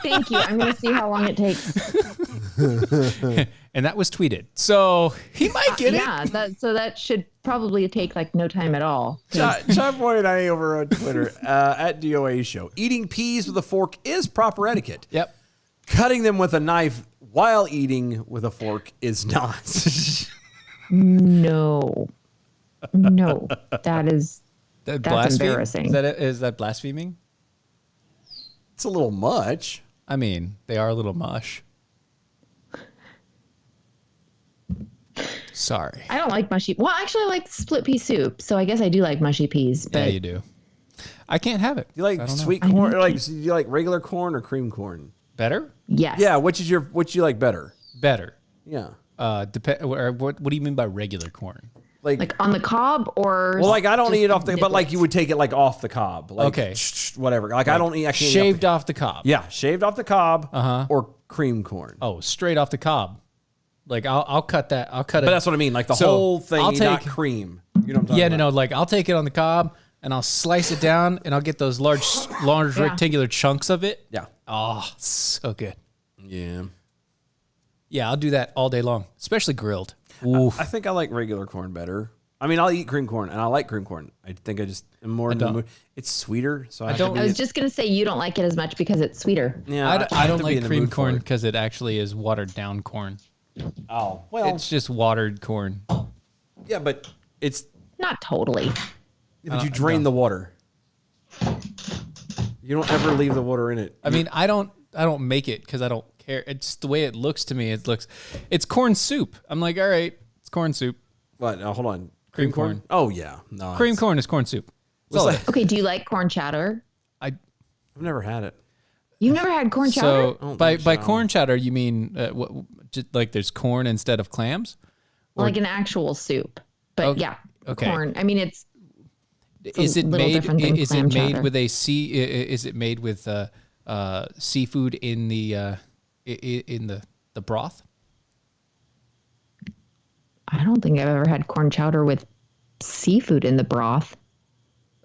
Thank you. I'm going to see how long it takes. And that was tweeted. So he might get it. Yeah, that should probably take like no time at all. John pointed out over on Twitter at DOA Show. Eating peas with a fork is proper etiquette. Yep. Cutting them with a knife while eating with a fork is not. No, that's embarrassing. Is that blaspheming? It's a little much. I mean, they are a little mush. Sorry. I don't like mushy. Well, actually, I like split pea soup, so I guess I do like mushy peas. But Yeah, you do. I can't have it. Do you like sweet corn? Or do you like regular corn or cream corn? Better? yes, Yeah, which you like better? Better. Yeah. What do you mean by regular corn? like on the cob or well, like I don't just eat it off the, but like niblets? you would take it like off the cob. Like, Okay. Whatever. Like I don't eat. I can't Shaved eat off the cob. Yeah, shaved off the cob. Or cream corn. Oh, straight off the cob. Like I'll cut that. I'll cut it. But that's what I mean. Like the So, whole thing, I'll not take- cream. You know what I'm talking Yeah, about? no. Like I'll take it on the cob and I'll slice it down and I'll get those large Yeah. rectangular chunks of it. Yeah. Oh, so good. Yeah. Yeah, I'll do that all day long, especially grilled. Oof. I think I like regular corn better. I mean, I'll eat cream corn, and I like cream corn. I think I just am more in the don't. mood. It's sweeter, so I, don't- I was just gonna say you don't like it as much because it's sweeter. Yeah, I have don't to be in like the cream mood for corn it. because it actually is watered down corn. Oh, well, It's just watered corn. yeah, but it's Not totally. but you drain the water. You don't ever leave the water in it. I mean, I don't make it because I don't care. It's the way it looks to me. It's corn soup. I'm like, all right, it's corn soup. What? Hold on. Cream corn. Oh yeah, no. Cream it's- corn is corn soup. It's all like- Okay, do you like corn chowder? I've never had it. You've never had corn chowder? So don't by think so. corn chowder, you mean just like there's corn instead of clams? Like an actual soup. But Okay, yeah, okay. corn. I mean, it's Is it little made? different than Is clam it made chowder. with a sea? Is it made with seafood in the the broth? I don't think I've ever had corn chowder with seafood in the broth.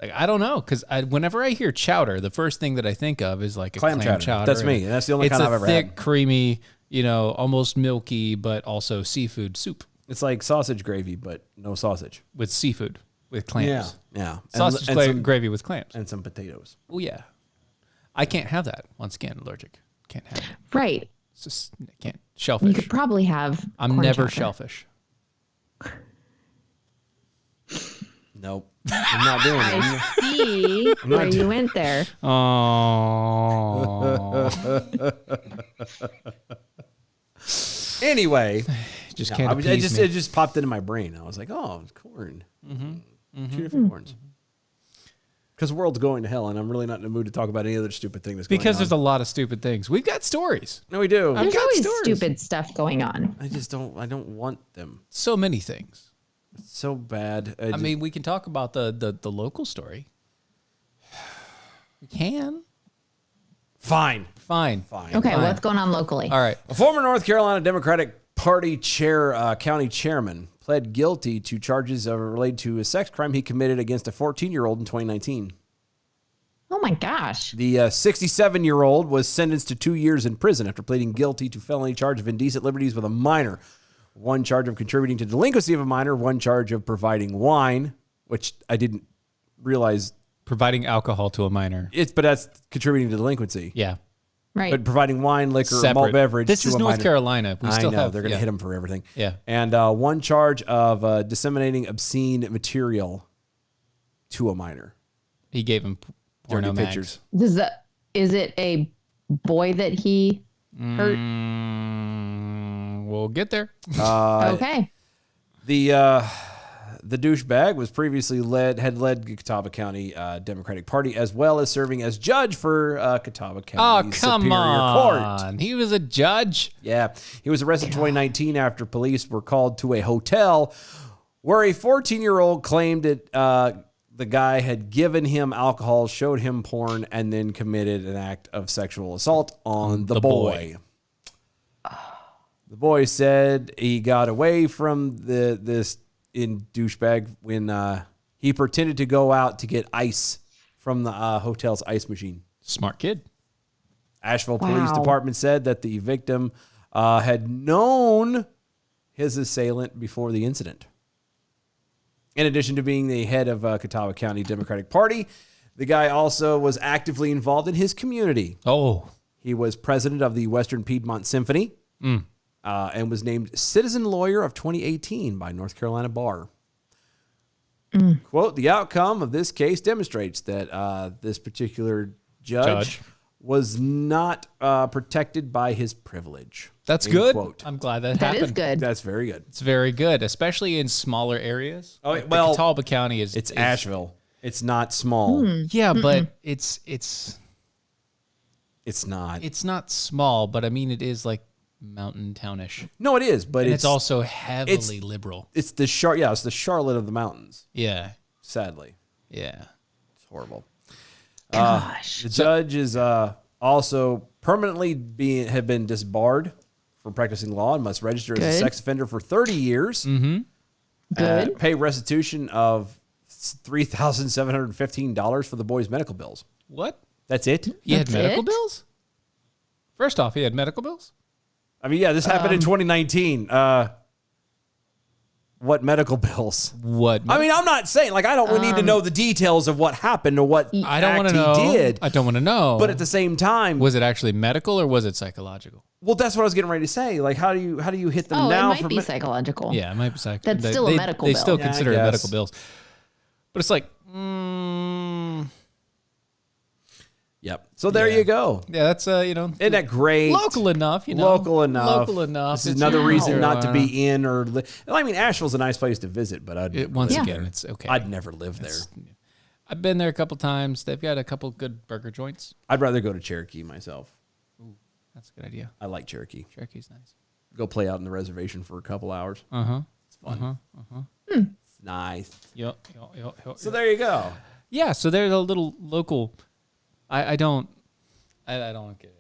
Like I don't know, because whenever I hear chowder, the first thing that I think of is like a Clam clam chowder. chowder. That's me. That's the only it's kind a I've ever thick, had. creamy, almost milky, but also seafood soup It's like sausage gravy, but no sausage. with seafood with clams. Yeah. Sausage gravy with clams. and some potatoes. Oh yeah, I can't have that. Once again, allergic. Can't have it. Right. It's just I can't. You Shellfish. could probably have I'm corn never chowder. shellfish. Nope. I'm not doing it. I see where you went there. Oh, Anyway, just no, can't. it just popped into my brain. I was like, oh, it's corn. Two different corns. Because the world's going to hell, and I'm really not in the mood to talk about any other stupid thing that's because going there's a lot of stupid things. We've got stories. no, we do. There's got always stories. stupid stuff going on. I just don't. I don't want them. So many things. It's so bad. I mean, we can talk about the local story. We can. fine. Fine. Okay, Fine. what's going on locally? All right. A former North Carolina Democratic Party county chairman pled guilty to charges related to a sex crime he committed against a 14-year-old in 2019. Oh my gosh. The 67-year-old was sentenced to 2 years in prison after pleading guilty to felony charge of indecent liberties with a minor. One charge of contributing to delinquency of a minor, one charge of providing wine, which I didn't realize. Providing alcohol to a minor. But that's contributing to delinquency. Yeah. Right. But providing wine, liquor, or Separate. malt beverage This to is a North minor. Carolina. We still I know have. they're going to yeah. hit him for everything. Yeah. And one charge of disseminating obscene material to a minor. He gave him Dirty porno mags. pictures. Does that Is it a boy that he hurt? We'll get there. Okay. The douchebag was previously had led Catawba County Democratic Party, as well as serving as judge for Catawba Oh, County come Superior Court. on. He was a judge. Yeah, he was arrested in 2019 after police were called to a hotel where a 14-year-old claimed that the guy had given him alcohol, showed him porn, and then committed an act of sexual assault on the boy. The boy said he got away from this douchebag when he pretended to go out to get ice from the hotel's ice machine. Smart kid. Asheville Police Wow. Department said that the victim had known his assailant before the incident. In addition to being the head of Catawba County Democratic Party, the guy also was actively involved in his community. Oh. He was president of the Western Piedmont Symphony and was named Citizen Lawyer of 2018 by North Carolina Bar. Quote, the outcome of this case demonstrates that this particular judge was not protected by his privilege. That's End good. quote. I'm glad that That happened. is good. That's very good. It's very good, especially in smaller areas. Oh, Like well, Catawba County is It's Asheville. It's not small. Yeah, but it's not. small, but I mean it is like mountain townish. No, it is, but And it's also heavily liberal. It's the it's the Charlotte of the mountains. Yeah. Sadly, Yeah. it's horrible. Gosh. The judge is also permanently have been disbarred from practicing law and must register as a Good. sex offender for 30 years. Good. Pay restitution of $3,715 for the boy's medical bills. What? That's it. He had That's medical it? bills? First off, he had medical bills? I mean, yeah, this happened in 2019. What medical bills? What? I mean, I'm not saying like I don't need to know the details of what happened or what I don't want act to know. he did. I don't want to know. But at the same time, was it actually medical or was it psychological? well, that's what I was getting ready to say. Like, how do you hit them Oh, it now? might be psychological. Yeah, it might be psychological. That's still a medical They bill. still Yeah, I consider it guess. medical bills. But it's like, Yep. So there you go. yeah, that's, Isn't that great? local enough, Local enough. Local enough. This is It's another North reason not to Carolina. be in or. I mean, Asheville's a nice place to visit, but Once Yeah. again, it's okay. I'd never live there. I've been there a couple times. They've got a couple good burger joints. I'd rather go to Cherokee myself. That's a good idea. I like Cherokee. Cherokee's nice. Go play out in the reservation for a couple hours. Uh-huh. It's fun. It's nice. Yep. So there you go. Yeah, so there's a little local. I don't get it.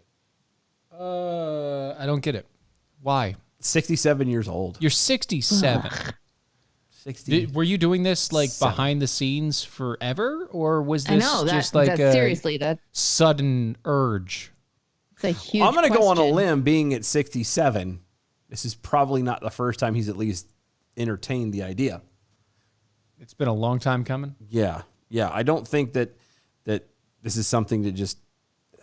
I don't get it. Why? 67 years old. You're 67. 60. Were you doing this like Seven. behind the scenes forever, or was I this know that. just like That's a seriously, that's sudden urge? a huge. I'm going to go on a question. limb. Being at 67, this is probably not the first time he's at least entertained the idea. It's been a long time coming. Yeah. I don't think that this is something that just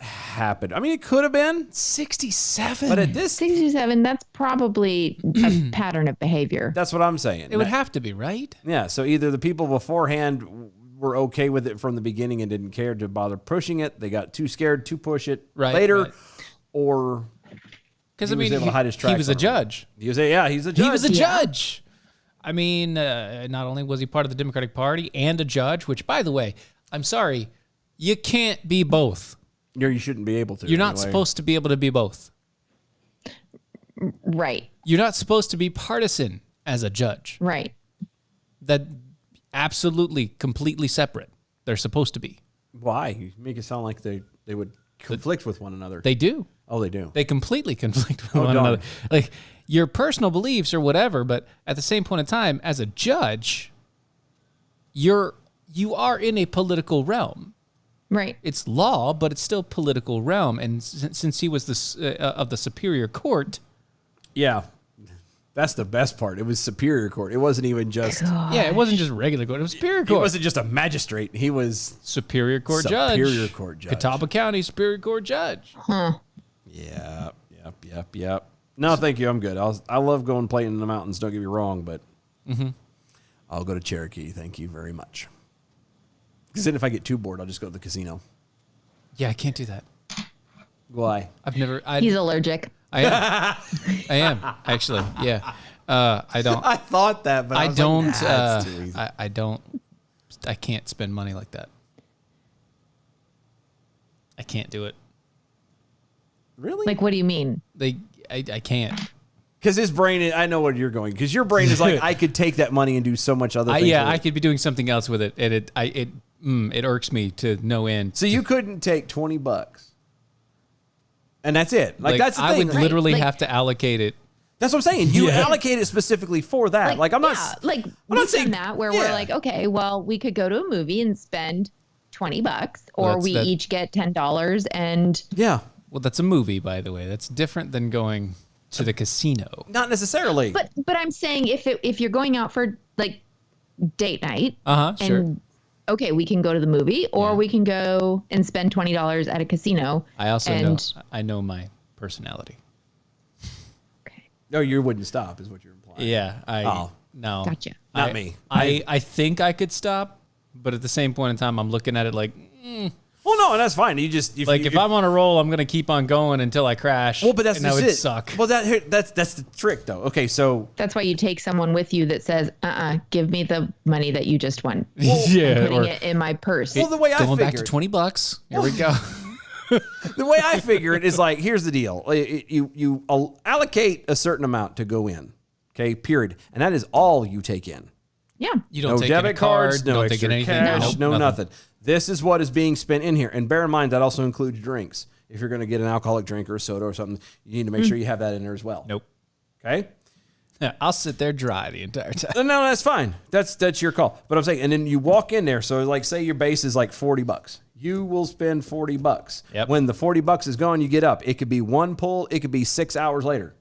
happened. I mean, it could have been, 67. but at this, 67. That's probably a pattern of behavior. that's what I'm saying. It would have to be, right? Yeah. So either the people beforehand were okay with it from the beginning and didn't care to bother pushing it. They got too scared to push it later, right. or Because He I was mean, able to hide his he tracks was a on it. judge. he's a judge. He was a Yeah. judge. I mean, not only was he part of the Democratic Party and a judge, which, by the way, I'm sorry, you can't be both. You shouldn't be able to. You're not anyway. supposed to be able to be both. Right. You're not supposed to be partisan as a judge. Right. That absolutely, completely separate. They're supposed to be. Why? You make it sound like they would conflict with one another. They do. Oh, they do. They completely conflict with Oh, one darn. another. Like your personal beliefs or whatever, but at the same point in time, as a judge, you are in a political realm. Right. It's law, but it's still political realm. And since he was of the Superior Court, Yeah. That's the best part. It was Superior Court. It wasn't even just. yeah, it wasn't just regular court; it was Superior He Court. wasn't just a magistrate. He was. Superior Court judge. Superior Court judge. Catawba County Superior Court judge. Yeah. Yep. No, thank you. I'm good. I love going playing in the mountains. Don't get me wrong, but I'll go to Cherokee. Thank you very much. Because then if I get too bored, I'll just go to the casino. Yeah, I can't do that. Why? I've never. He's allergic. I am actually. Yeah. I don't. I thought that, but I was don't. Like, nah, it's too easy. I don't. I can't spend money like that. I can't do it. Really? Like, what do you mean? I can't. Because his brain is, I know where you're going. Because your brain is like, I could take that money and do so much other things. Yeah, with I it. could be doing something else with it, and it irks me to no end. So you couldn't take $20, and that's it. Like that's the I thing. would literally Like- have to allocate it. That's what I'm saying. You Yeah. allocate it specifically for that. Like I'm not. Yeah, like I'm we've not saying done that where yeah. we're like, okay, well, we could go to a movie and spend $20, or Well, we that- each get $10, and Yeah. Well, that's a movie, by the way. That's different than going to the casino. Not necessarily. but I'm saying if you're going out for like date night, Sure. and okay, we can go to the movie, or Yeah. we can go and spend $20 at a casino. I also and, know my personality. Okay, No, you wouldn't stop, is what you're implying. Yeah, Oh. no. gotcha. Not I- me. I think I could stop, but at the same point in time, I'm looking at it like Well, no, and that's fine. You just if I'm on a roll, I'm gonna keep on going until I crash. well, but that's and that just would it. suck. Well, that's the trick, though. Okay, so That's why you take someone with you that says, give me the money that you just won. yeah, Putting or it in my purse. well, the way I going figure back to it, $20. Here we go. the way I figure it is like, here's the deal: you allocate a certain amount to go in, okay, period, and that is all you take in. Yeah. You don't No take debit any card, cards, no don't extra take anything, cash, nope, no nothing. This is what is being spent in here, and bear in mind that also includes drinks. If you're going to get an alcoholic drink or a soda or something, you need to make sure you have that in there as well. Nope. Okay. I'll sit there dry the entire time. No, that's fine. That's your call. But I'm saying, and then you walk in there. So like, say your base is like $40. You will spend $40. Yep. When the $40 is gone, you get up. It could be one pull. It could be 6 hours later.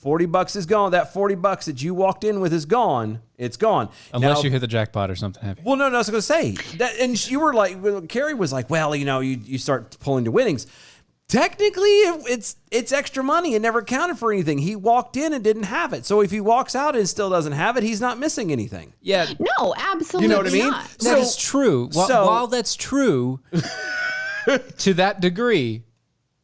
$40 is gone. That $40 that you walked in with is gone. It's gone. Unless Now- you hit the jackpot or something heavy. Well, no, I was going to say that, and you were like, well, Kari was like, well, you start pulling your winnings. Technically, it's extra money. It never counted for anything. He walked in and didn't have it. So if he walks out and still doesn't have it, he's not missing anything. Yeah, No, absolutely You know what I mean? not. that is true. While that's true, to that degree,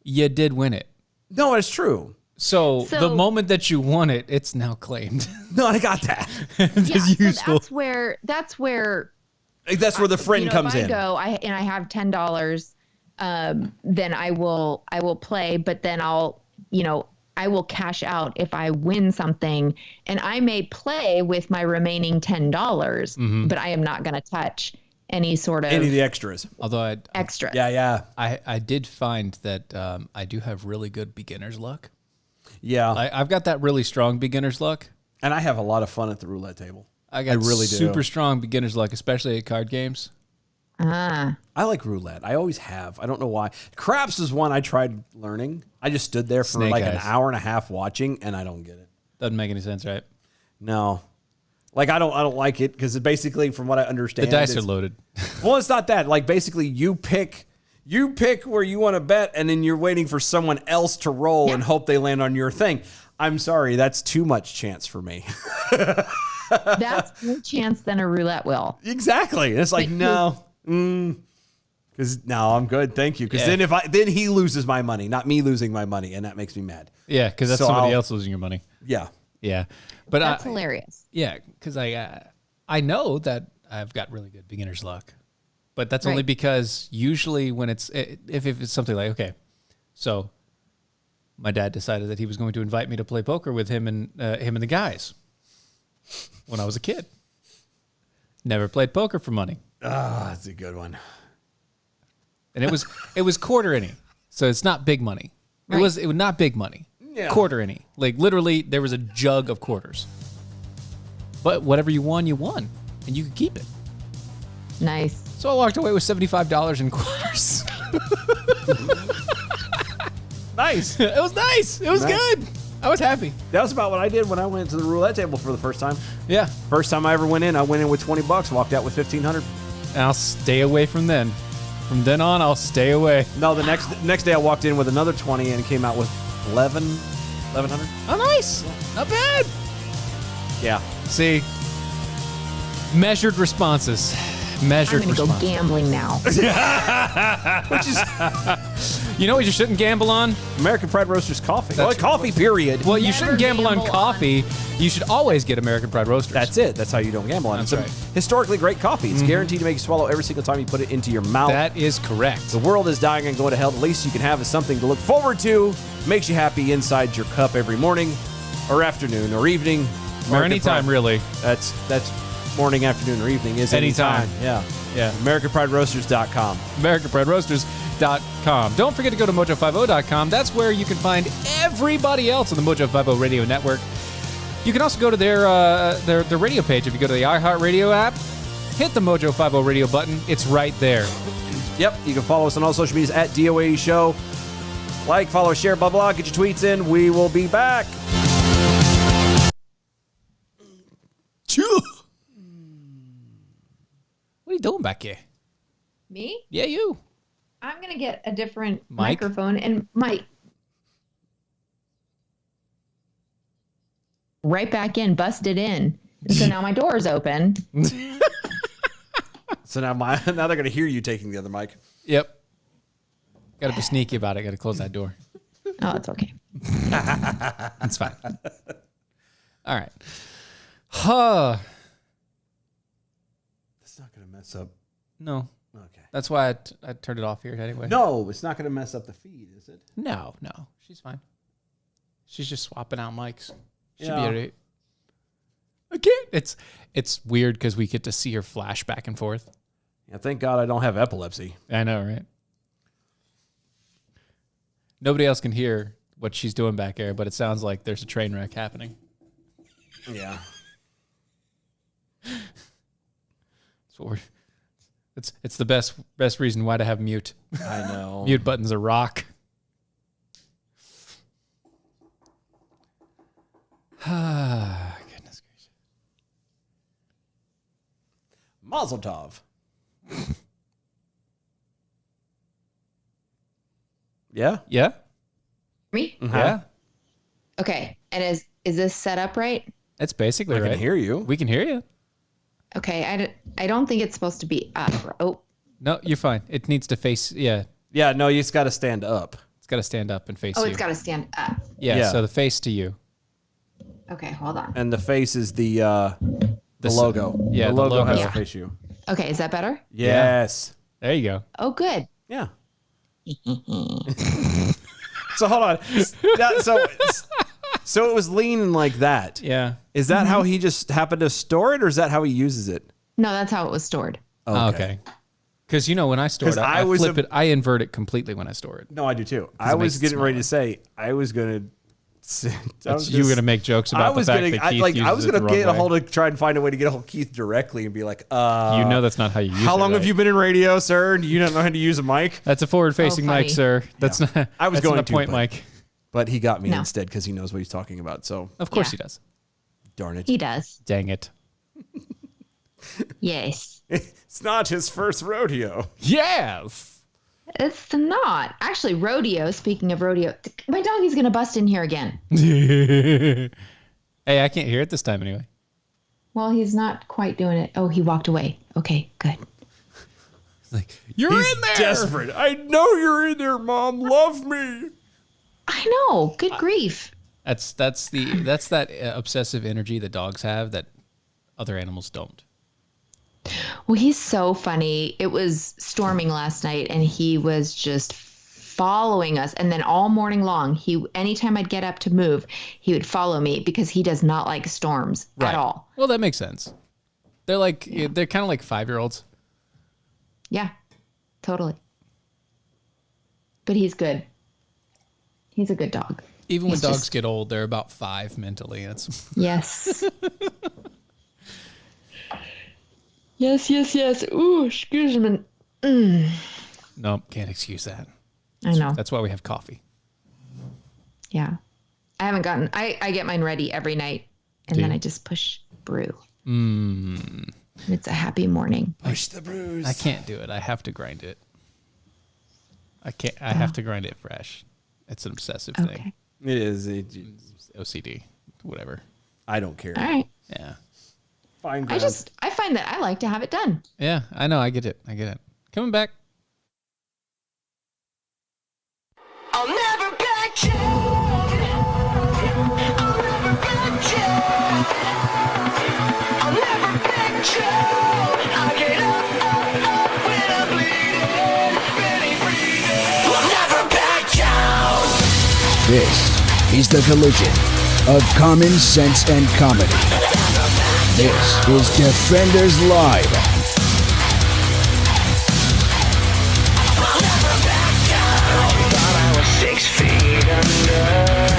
you did win it. No, it's true. So, So- the moment that you won it, it's now claimed. No, I got that. Yeah, so useful. that's where That's where the friend comes if I in. go, I have $10, then I will play, but then I will cash out if I win something, and I may play with my remaining $10, but I am not going to touch any sort of Any of the extras. Although extra. Yeah. I did find that I do have really good beginner's luck. Yeah. I've got that really strong beginner's luck. And I have a lot of fun at the roulette table. I got really do. super strong beginner's luck, especially at card games. Ah, I like roulette. I always have. I don't know why. Craps is one I tried learning. I just stood there for Snake like an eyes. hour and a half watching, and I don't get it. Doesn't make any sense, right? No. Like I don't like it because basically, from what I The understand, dice are it's- loaded. Well, it's not that. Like basically, you pick where you want to bet, and then you're waiting for someone else to roll and hope they land on your thing. I'm sorry, that's too much chance for me. that's more chance than a roulette wheel. Exactly. It's like no, because no, I'm good, thank you. Because Yeah. then he loses my money, not me losing my money, and that makes me mad. Yeah, because that's So somebody I'll- else losing your money. Yeah. Yeah, but That's hilarious. yeah, because I know that I've got really good beginner's luck, but that's only Right. because usually when if it's something like, okay, so my dad decided that he was going to invite me to play poker with him and the guys when I was a kid. Never played poker for money, Ah, that's a good one. and it was quarter inning, so it's not big money. It Right. was not big money. Yeah. Quarter inning, like literally, there was a jug of quarters. But whatever you won, and you could keep it. Nice. So I walked away with $75 in quarters. Nice. It was nice. It was Nice. good. I was happy. That was about what I did when I went to the roulette table for the first time. Yeah. First time I ever went in, I went in with $20, walked out with $1,500. And I'll stay away from then. From then on, I'll stay away. No, the next day I walked in with another 20 and came out with 1,100. Oh, nice. Not bad. Yeah. See, measured responses. I'm Measured going to go responses. gambling now. Which is You know what you shouldn't gamble on? American Pride Roasters coffee. That's- Coffee, period. Well, you shouldn't gamble on coffee. You should always get American Pride Roasters. That's it. That's how you don't gamble on it. That's Some right. historically great coffee. It's guaranteed to make you swallow every single time you put it into your mouth. That is correct. The world is dying and going to hell. The least you can have is something to look forward to. Makes you happy inside your cup every morning or afternoon or evening. Or American anytime, Pride. really. That's morning, afternoon, or evening is Anytime. Yeah. Yeah. AmericanPrideRoasters.com. AmericanPrideRoasters.com. Don't forget to go to Mojo50.com. That's where you can find everybody else on the Mojo50 Radio Network. You can also go to their radio page. If you go to the iHeartRadio app, hit the Mojo50 Radio button. It's right there. Yep. You can follow us on all social medias at DOA Show. Like, follow, share, blah, blah. Get your tweets in. We will be back. What are you doing back here? Me? Yeah, you. I'm going to get a different Mike? microphone and right back in, busted in. And so now my door's open. So now they're going to hear you taking the other mic. Yep. Got to be sneaky about it. Got to close that door. Oh, it's okay. That's fine. All right. Huh. It's not going to mess up. No. Okay. That's why I turned it off here anyway. No, it's not going to mess up the feed, is it? No. She's fine. She's just swapping out mics. Should Yeah. be all right. I can't. It's weird because we get to see her flash back and forth. Yeah, thank God I don't have epilepsy. I know, right? Nobody else can hear what she's doing back there, but it sounds like there's a train wreck happening. Yeah. It's the best reason why to have mute. I know. Mute button's a rock. Goodness gracious. Mazel tov. Yeah? Yeah? Me? Yeah. Okay. And is this set up right? It's basically I right. can hear you. We can hear you. Okay. I don't think it's supposed to be up. Oh, No, you're fine. It needs to face, yeah. Yeah, no, you just got to stand up. It's got to stand up and face you. it's got to stand up. Yeah, so the face to you. Okay, hold on. And the face is the This- logo. yeah, the the logo logo. has Yeah. to face you. Okay, is that better? Yes. There you go. Oh, good. Yeah. So hold on. So it was leaning like that. Yeah. Is that how he just happened to store it, or is that how he uses it? No, that's how it was stored. Okay. Because when I store it, 'Cause I I was flip a- it. I invert it completely when I store it. No, I do too. it I was makes it getting ready smaller. to say I was gonna. You were going to make jokes about the fact that Keith I was uses it gonna the wrong get a way. hold of try and find a way to get a hold of Keith directly and be like, You know that's not how you use it. how long right? have you been in radio, sir? Do you not know how to use a mic? That's a forward-facing Oh, mic, funny. sir. That's not. I was that's going not a to, point but- mic. But he got me No. instead because he knows what he's talking about. So Of course Yeah. he does. darn it. He does. Dang it. Yes. It's not his first rodeo. Yes. It's not. Actually, rodeo, speaking of rodeo, my doggy's going to bust in here again. Hey, I can't hear it this time anyway. Well, he's not quite doing it. Oh, he walked away. Okay, good. Like, you're He's in there. desperate. I know you're in there, Mom. Love me. I know. Good grief. That's that obsessive energy that dogs have that other animals don't. Well, he's so funny. It was storming last night, and he was just following us. And then all morning long, anytime I'd get up to move, he would follow me because he does not like storms at all. Well, that makes sense. They're they're kind of like 5-year-olds. Yeah, totally. But he's good. He's a good dog. Even when He's dogs just- get old, they're about 5 mentally. That's Yes. yes. Ooh, excuse me. nope, can't excuse that. I know. That's why we have coffee. Yeah. I haven't gotten, I get mine ready every night, and then I just push brew. It's a happy morning. Push the bruise. I can't do it. I have to grind it. I can't. I have to grind it fresh. It's an obsessive Okay. thing. It is. OCD, whatever. I don't care. All right. Yeah. Fine. I find that I like to have it done. Yeah, I know. I get it. Coming back. This is the collision of common sense and comedy. This is Defenders Live. 6 feet under.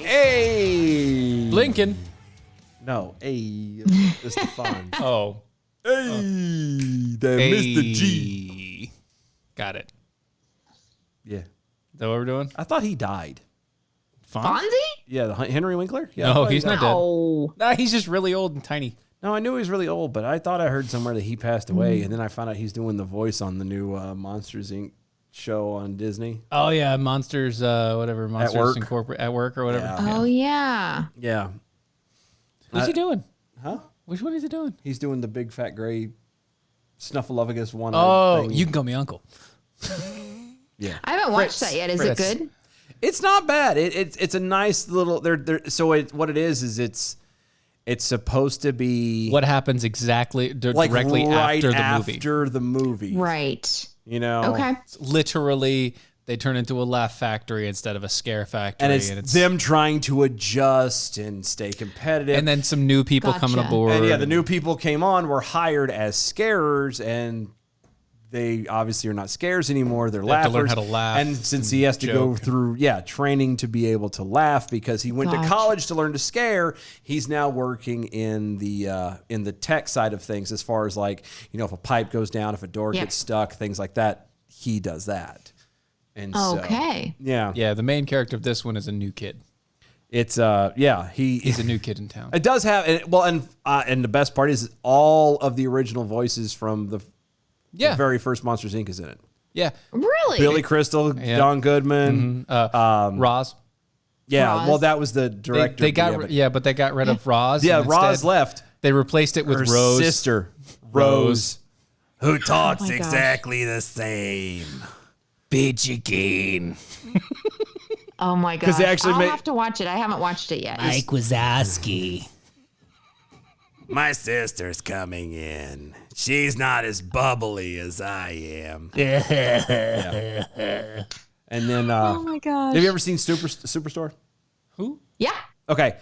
Hey, Lincoln. No, hey, it's Stefan. Oh. Hey, that Mr. G. G. Got it. Yeah, Is that what we're doing? I thought he died. Fonzie? Yeah, Henry Winkler. Yeah, I No, thought he he's died. not dead. Oh, Nah, he's just really old and tiny. No, I knew he was really old, but I thought I heard somewhere that he passed away, and then I found out he's doing the voice on the new Monsters Inc. show on Disney. Oh yeah, Monsters, whatever, Monsters work. Incorporated at work or whatever. Yeah. oh yeah. Yeah. What's he doing? Huh? Which one is he doing? He's doing the big fat gray snuffleupagus one. Oh, thing. you can call me uncle. Yeah. I haven't watched that yet. Is Fritz. it good? It's not bad. It's a nice little. What it is it's supposed to be What happens exactly like directly right after the movie? Right. You know. Okay. Literally, they turn into a laugh factory instead of a scare factory, And it's them trying to adjust and stay competitive. and then some new people coming Gotcha. aboard. And yeah, the new people came on, were hired as scarers, and they obviously are not scares anymore. They're They have laughers. to learn how to laugh And since he has to go joke. through, training to be able to laugh because he went to Gotcha. college to learn to scare, he's now working in the tech side of things as far as like, if a pipe goes down, if a door Yeah. gets stuck, things like that, he does that. And so, Okay. yeah. Yeah, the main character of this one is a new kid. It's He's a new kid in town. It does have and the best part is all of the original voices from the Yeah, very first Monsters Inc. is in it. yeah. Really? Billy Crystal, Yeah. John Goodman. Roz. Yeah, Roz. well, that was the director. They got but they got rid of Roz. yeah, and Roz instead left. They replaced it with Her Rose. sister, Rose. who talks my gosh. exactly the same. Bitch again. Oh my god. they actually I'll made- have to watch it. I haven't watched it yet. Wazowski. My sister's coming in. She's not as bubbly as I am. And then, Oh my gosh. have you ever seen Superstore? Who? Yeah. Okay,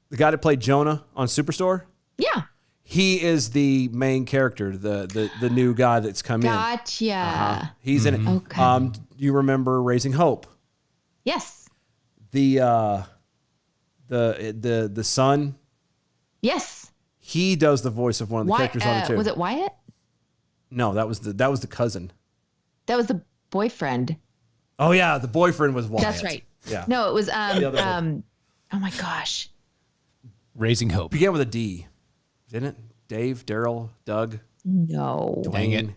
the guy that played Jonah on Superstore. Yeah. He is the main character, the new guy that's come in. Gotcha. He's in it. Okay. You remember Raising Hope? Yes. The son. Yes. He does the voice of one of the characters on it too. Was it Wyatt? No, that was the cousin. That was the boyfriend. Oh yeah, the boyfriend was Wyatt. That's right. Yeah. No, it was other one. oh my gosh. Raising Hope. Began with a D, didn't it? Dave, Daryl, Doug, No. Dang it. Dwayne.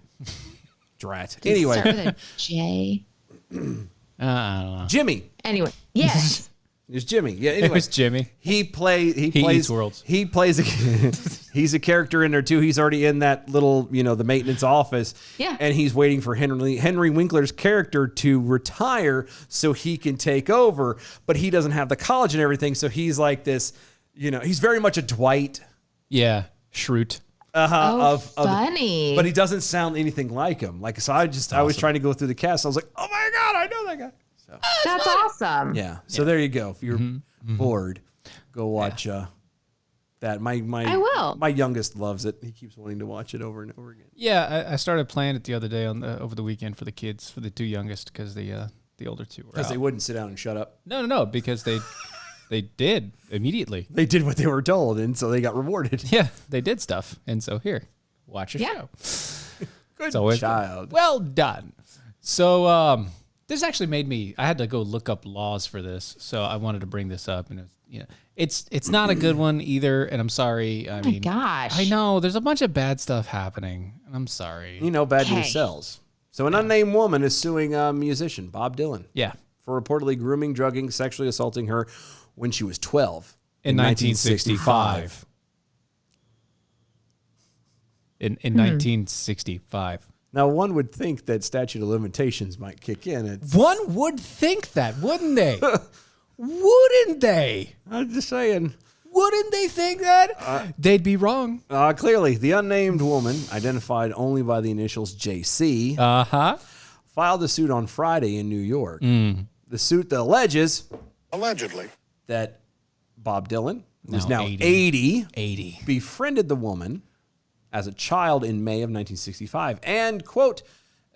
Drat. Did it Anyway, start with a J. I don't know. Jimmy. Anyway. Yes. It's Jimmy. Yeah. It Anyway, was Jimmy. He plays. eats worlds. He plays. He's a character in there too. He's already in that little, the maintenance office. Yeah. And he's waiting for Henry Winkler's character to retire so he can take over. But he doesn't have the college and everything, so he's like this. He's very much a Dwight. Yeah. Shroot. Oh, funny. But he doesn't sound anything like him. Like so, I was trying to go through the cast. I was like, oh my god, I know that guy. So That's awesome. yeah. So there you go. If you're bored, go watch that. My I will. My youngest loves it. He keeps wanting to watch it over and over again. Yeah, I started playing it the other day over the weekend for the kids, for the two youngest, because the older two were Because out. they wouldn't sit down and shut up. No, because they did immediately. They did what they were told, and so they got rewarded. Yeah, they did stuff, and so here, watch a Yeah. show. Good always good. child. Well done. So this actually made me. I had to go look up laws for this, so I wanted to bring this up, and it's not a good one either. And I'm sorry. I Oh my mean, gosh. I know there's a bunch of bad stuff happening, and I'm sorry. Bad Okay. news sells. So an unnamed woman is suing a musician, Bob Dylan, Yeah, for reportedly grooming, drugging, sexually assaulting her when she was 12 in 1965. In 1965. Now, one would think that statute of limitations might kick in. One would think that, wouldn't they? Wouldn't they? I'm just saying. Wouldn't they think that? They'd be wrong. Clearly, the unnamed woman, identified only by the initials JC, Uh-huh. filed a suit on Friday in New York. The suit that alleges Allegedly. that Bob Dylan, who's Now now 80. 80, befriended the woman as a child in May of 1965 and, quote,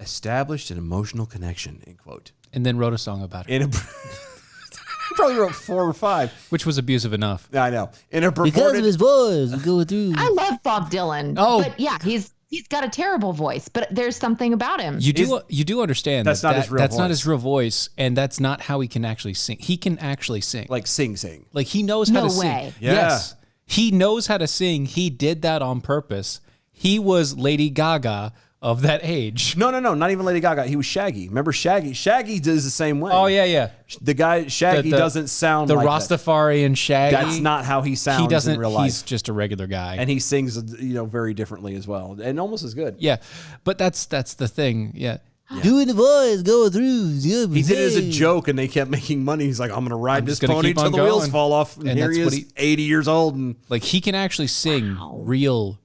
established an emotional connection, end quote. And then wrote a song about it, In a, he probably wrote 4 or 5. which was abusive enough. I know. In a Because purported of his voice, we go through. I love Bob Dylan. Oh. But yeah, he's got a terrible voice, but there's something about him. You do understand That's not his real that's not voice. his real voice, and that's not how he can actually sing. He can actually sing. like sing. Like he knows how No to way. sing. Yeah. Yes. He knows how to sing. He did that on purpose. He was Lady Gaga of that age. No, not even Lady Gaga. He was Shaggy. Remember Shaggy? Shaggy does the same way. Oh yeah. The guy Shaggy The- doesn't sound The like that. Rastafarian Shaggy. That's not how he sounds He doesn't. in real He's life. just a regular guy. And he sings, very differently as well, and almost as good. yeah, but that's the thing. Yeah. Doing the voice, going through. He did it as a joke, and they kept making money. He's like, "I'm going to ride this just gonna pony keep till on the wheels going." fall off." And And here that's he what is, he- 80 years old, and Like he can actually sing real.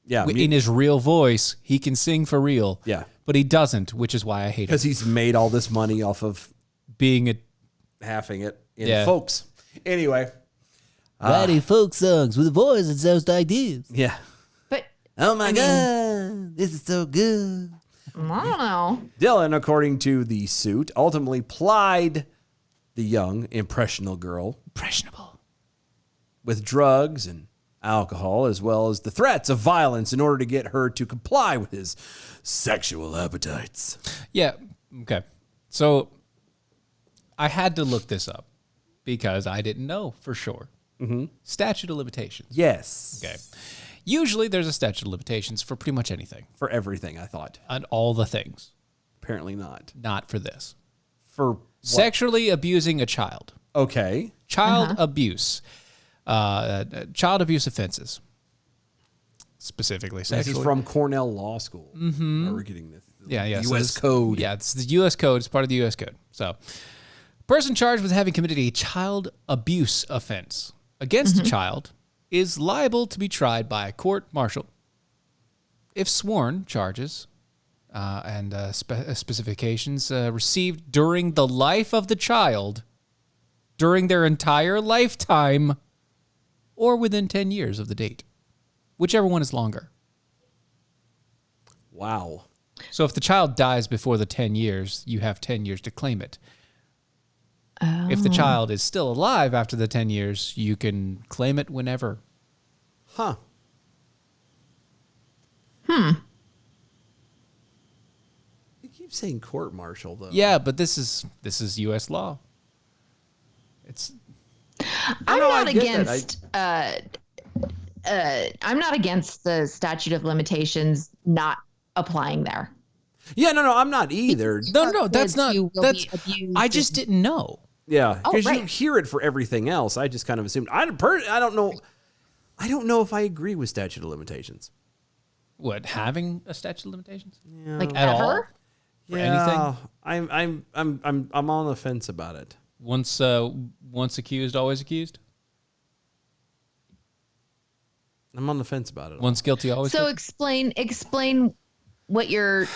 yeah, In his real voice, he can sing for real. Yeah. But he doesn't, which is why I hate him. because he's made all this money off of Being a halving it in Yeah. folks. Anyway, Writing folk songs with a voice that sounds like this. yeah, But Oh my God, this is so good. I don't know. Dylan, according to the suit, ultimately plied the young, impressionable girl impressionable. with drugs and alcohol, as well as the threats of violence in order to get her to comply with his sexual appetites. Yeah. Okay. So I had to look this up because I didn't know for sure. Statute of limitations. Yes. Okay. Usually there's a statute of limitations for pretty much anything For everything, I thought. and all the things. Apparently not. Not for this. For what? Sexually abusing a child. Okay. Child abuse. Child abuse offenses. Specifically This sexual. is from Cornell Law School. Mm-hmm. We're getting this. Yeah. So U.S. it's- Code. Yeah, it's the U.S. Code. It's part of the U.S. Code. So, person charged with having committed a child abuse offense against a child is liable to be tried by a court martial if sworn charges and specifications received during the life of the child, during their entire lifetime, or within 10 years of the date, whichever one is longer. Wow. So if the child dies before the 10 years, you have 10 years to claim it. If the child is still alive after the 10 years, you can claim it whenever. Huh. You keep saying court martial though. Yeah, but this is U.S. law. It's I'm No, not I get that. against. I'm not against the statute of limitations not applying there. Yeah, no, I'm not either. no, that's Kids not. who will That's be abused I just didn't know. Yeah, Oh, because you right. hear it for everything else. I just kind of assumed. I don't know. I don't know if I agree with statute of limitations. What, having a statute of limitations? Like At all? ever? For anything? I'm on the fence about it. Once accused, always accused. I'm on the fence about it. Once guilty, always So guilty. explain what your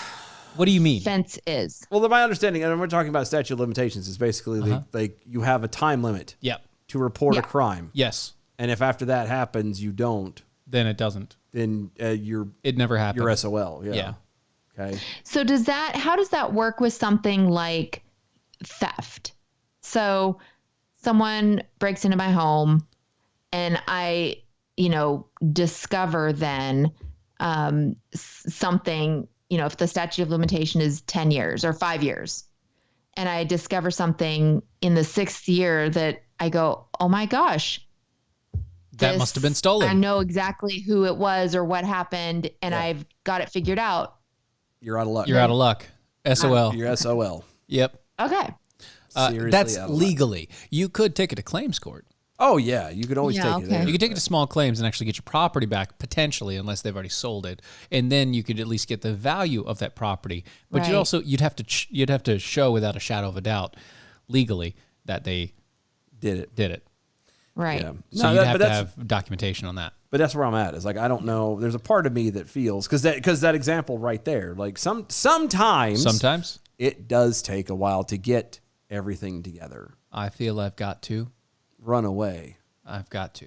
What do you mean? fence is. Well, my understanding, and we're talking about statute of limitations, is basically like you have a time limit Yep. to report Yeah. a crime, Yes. and if after that happens you don't, Then it doesn't. then you're It never happened. SOL. Yeah. Yeah. Okay. So how does that work with something like theft? So someone breaks into my home and I, discover then something, if the statute of limitation is 10 years or 5 years, and I discover something in the 6th year that I go, oh my gosh, That must have been stolen. I know exactly who it was or what happened, and I've got it figured out. You're out of luck. You're out of luck. SOL. You're SOL. Yep. Okay. Seriously That's out of luck. legally. You could take it to claims court. Oh yeah, you could always Yeah, take it okay. there. You could take it to small claims and actually get your property back potentially, unless they've already sold it, and then you could at least get the value of that property. But Right. you'd have to show without a shadow of a doubt, legally, that they Did it. did it. Right. Yeah. So No, you'd that- have but to that's- have documentation on that. But that's where I'm at. Is like I don't know. There's a part of me that feels because that example right there, like sometimes Sometimes it does take a while to get everything together. I feel I've got to. Run away. I've got to.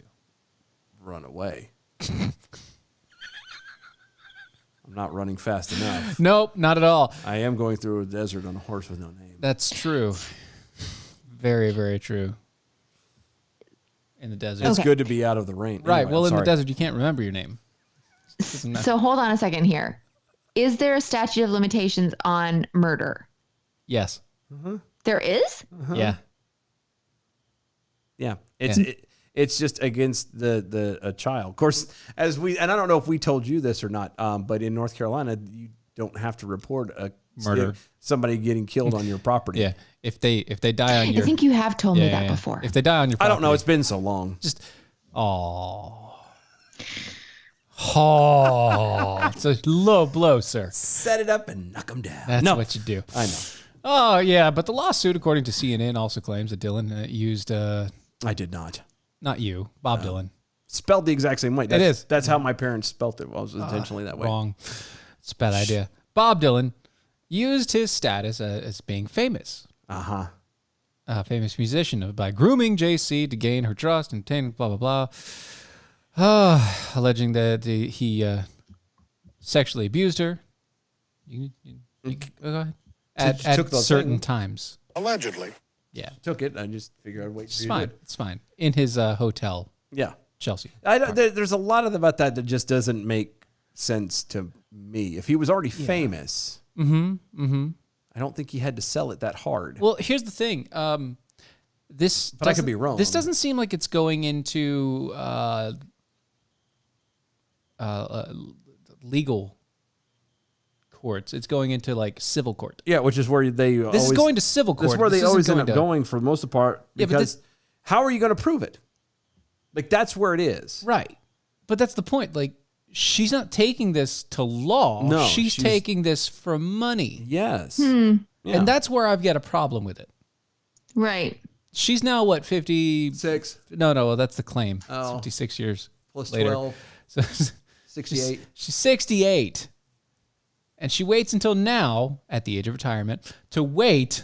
Run away. I'm not running fast enough. Nope, not at all. I am going through a desert on a horse with no name. That's true. Very, very true. In the desert. It's good to be out of the rain. Right. Anyway, Well, I'm in the sorry. desert, you can't remember your name. Doesn't matter. So hold on a second here. Is there a statute of limitations on murder? Yes. There is? Yeah. Yeah, it's Yeah. it's just against the a child. Of course, and I don't know if we told you this or not, but in North Carolina, you don't have to report a Murder. somebody getting killed on your property. Yeah. If they die on your I think you have told me yeah, that yeah. before. If they die on your I property, don't know. It's been so long. just it's a low blow, sir. Set it up and knock them down. That's no, what you do. I know. Oh yeah, but the lawsuit, according to CNN, also claims that Dylan used I did not. not you, Bob Dylan. Spelled the exact same way. That's, is. That's how my parents spelt it. Well, it was intentionally that way. Wrong. It's a bad idea. Bob Dylan used his status as being famous, Uh-huh. a famous musician, by grooming JC to gain her trust and obtain blah blah blah, alleging that he sexually abused her. You go ahead. At took those certain things. times. Allegedly. Yeah, Took it. I just figured I'd wait for it's you fine. to do it. It's fine. In his hotel, Yeah. Chelsea. There's a lot about that just doesn't make sense to me. If he was already famous, I don't think he had to sell it that hard. Well, here's the thing. This, But I could doesn't- be wrong. This doesn't seem like it's going into legal courts. It's going into like civil court. Yeah, which is where they This is going to civil court. That's where they This isn't always end going up to- going for the most part. Yeah, but Because this- how are you going to prove it? Like, that's where it is. Right. But that's the point. Like, she's not taking this to law. No, she's she's- taking this for money. Yes. Yeah. And that's where I've got a problem with it. Right. She's now what, 50? 6 No, well, that's the claim. It's Oh. 56 years plus later. 12, So 68. she's 68. And she waits until now, at the age of retirement, to wait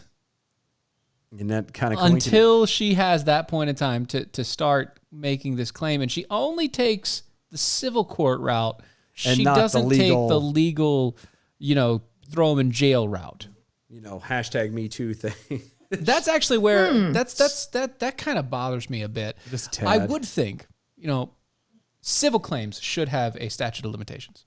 And that kind of until she has that point in time to start making this claim. And she only takes the civil court route. And She not the doesn't legal- take the legal, throw them in jail route. hashtag Me Too thing. That's actually where that kind of bothers me a bit. Just a tad. I would think, civil claims should have a statute of limitations.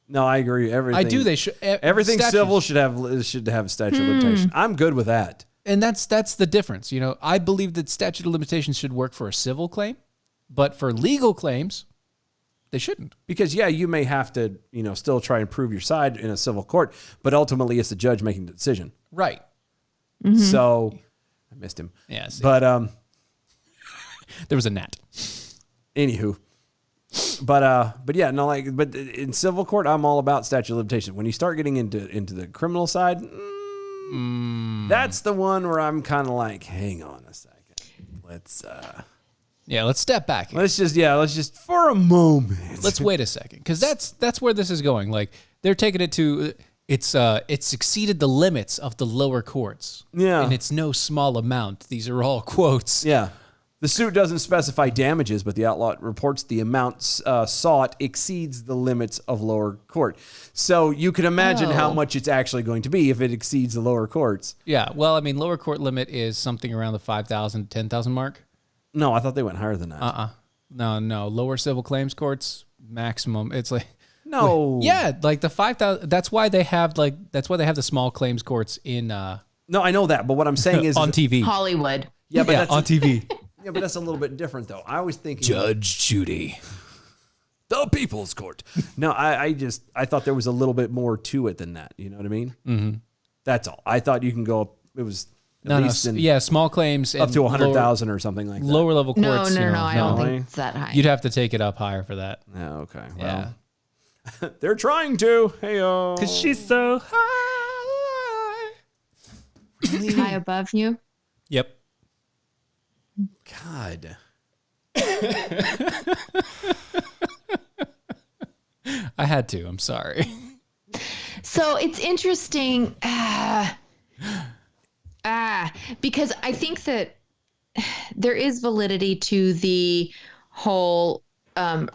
No, I agree. Everything. I do. They should. Everything statutes- civil should have a statute of limitation. I'm good with that. And that's the difference. I believe that statute of limitations should work for a civil claim, but for legal claims, they shouldn't. Because you may have to, still try and prove your side in a civil court, but ultimately it's the judge making the decision. Right. So I missed him. Yeah, see. But There was a gnat. anywho. But yeah, no, but in civil court, I'm all about statute of limitations. When you start getting into the criminal side, that's the one where I'm kind of like, hang on a second. Let's step back. let's just for a moment. Let's wait a second, because that's where this is going. Like, they're taking it to it's exceeded the limits of the lower courts. Yeah. And it's no small amount. These are all quotes. Yeah. The suit doesn't specify damages, but the outlaw reports the amount sought exceeds the limits of lower court. So you can imagine how much it's actually going to be if it exceeds the lower courts. Yeah. Well, I mean, lower court limit is something around the 5,000 to 10,000 mark. No, I thought they went higher than that. No. Lower civil claims courts maximum. It's like No. yeah, like the 5,000. That's why they have the small claims courts in No, I know that, but what I'm saying is on TV. Hollywood. Yeah, but that's on TV. yeah, but that's a little bit different though. I was thinking Judge Judy. the People's Court. No, I thought there was a little bit more to it than that. You know what I mean? Mm-hmm. That's all. I thought you can go up. It was at least small claims up and to 100,000 or something like that. lower level No, courts. no, I don't no. think it's that high. You'd have to take it up higher for that. Yeah, okay. Yeah. Well, they're trying to. Hey-o. Because she's so high. high above you. Yep. God. I had to. I'm sorry. So it's interesting. Because I think that there is validity to the whole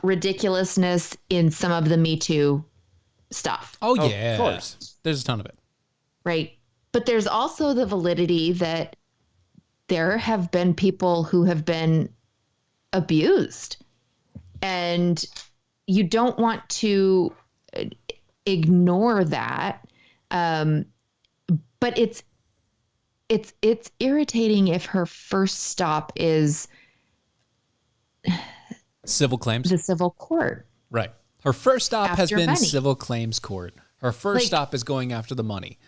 ridiculousness in some of the Me Too stuff, Oh, Oh, yeah. of course. There's a ton of it. right? But there's also the validity that there have been people who have been abused, and you don't want to ignore that. But it's irritating if her first stop is Civil claims. the civil court. Right. Her first stop has After been money. civil claims court. Her first Like- stop is going after the money.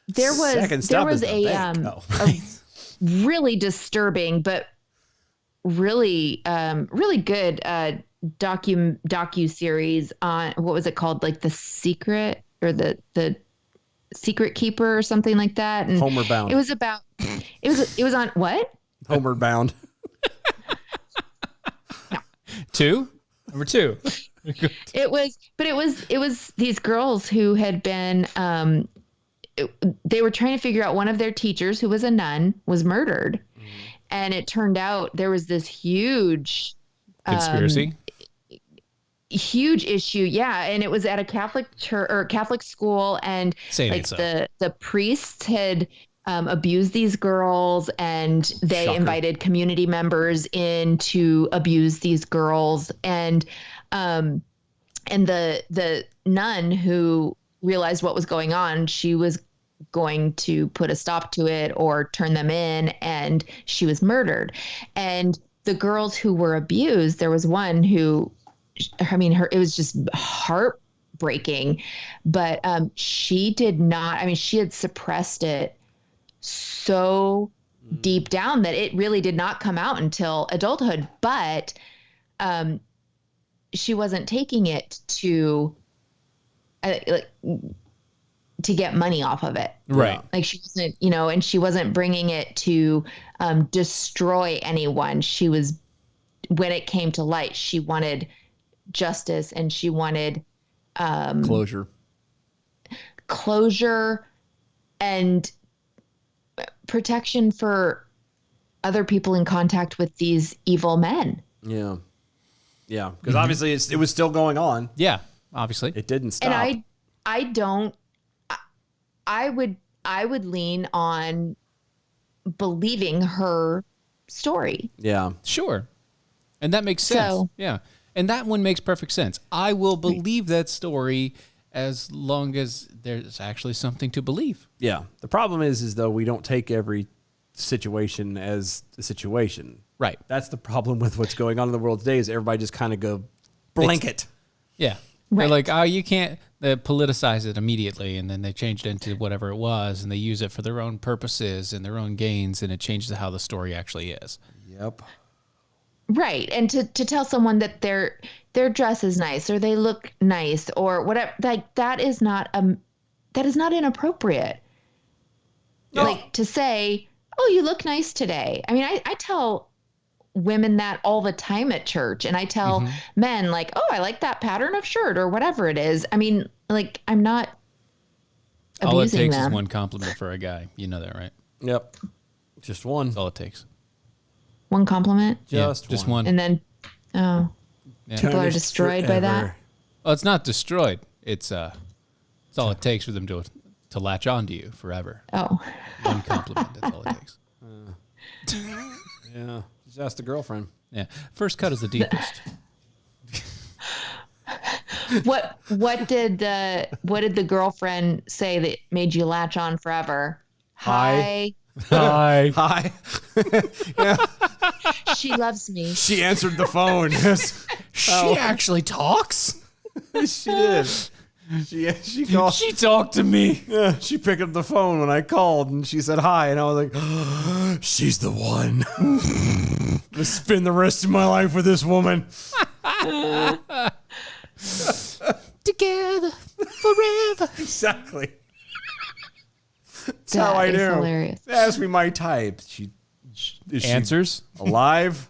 There was Second stop is the a bank. Oh. a really disturbing but really really good docu series on, what was it called, like The Secret or the Secret Keeper or something like that. And Homeward Bound. It was about it was on what? Homeward Bound. Number two. It was these girls who had been they were trying to figure out, one of their teachers, who was a nun, was murdered. And it turned out there was this huge Conspiracy. huge issue. Yeah. And it was at a Catholic church or Catholic school. And Say it like ain't so. the priests had abused these girls, and they Shocker. invited community members in to abuse these girls. And the nun who realized what was going on, she was going to put a stop to it or turn them in, and she was murdered. And the girls who were abused, there was one who, I mean, it was just heartbreaking, but she did not, I mean, she had suppressed it so deep down that it really did not come out until adulthood. But she wasn't taking it to get money off of it. Right. Like she wasn't, and she wasn't bringing it to destroy anyone. She was, when it came to light, she wanted justice, and she wanted closure and protection for other people in contact with these evil men. Yeah. Yeah. Because obviously it was still going on. Yeah. Obviously. It didn't stop. And I would lean on believing her story. Yeah. Sure. And that makes sense. So- Yeah. And that one makes perfect sense. I will believe that story as long as there's actually something to believe. Yeah. The problem is though, we don't take every situation as a situation. Right. That's the problem with what's going on in the world today, is everybody just kind of go blanket. Yeah. Right. They're like, oh, you can't they politicize it immediately, and then they change it into whatever it was, and they use it for their own purposes and their own gains, and it changes how the story actually is. Yep. Right. And to tell someone that their dress is nice, or they look nice, or whatever, like that is not inappropriate. No. Like to say, oh, you look nice today. I mean, I tell women that all the time at church, and I tell men, like, oh, I like that pattern of shirt or whatever it is. I mean, like, I'm not All it abusing takes them. is one compliment for a guy. You know that, right? Yep. Just one. That's all it takes. One compliment, Just one. and then Yeah. people are Tarnished destroyed by that. forever. Well, it's not destroyed. It's all it takes for them to latch onto you forever. Oh, One compliment. That's all it takes. Yeah. Just ask the girlfriend. Yeah. First cut is the deepest. what did the girlfriend say that made you latch on forever? Hi. Hi. Hi. She loves me. She answered the phone. Yes. She actually talks. She did. She called. She talked to me. Yeah, she picked up the phone when I called, and she said hi, and I was like, oh, she's the one. I'm gonna spend the rest of my life with this woman. Together forever. Exactly. That's how That I is do. hilarious. Ask me my type. Is she Answers. alive,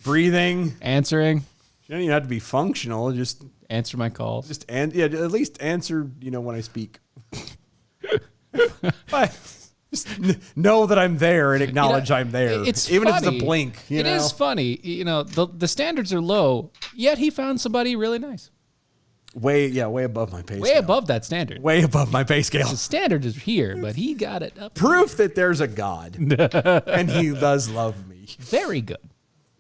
breathing. Answering. She doesn't even have to be functional. Just Answer my calls. at least answer. When I speak. But just know that I'm there and acknowledge I'm there. It's even funny. if it's a blink. It is funny. The standards are low, yet he found somebody really nice. way above my pay Way scale. above that standard. Way above my pay scale. The standard is here, but he got it up. Proof that there's a God and he does love me. Very good.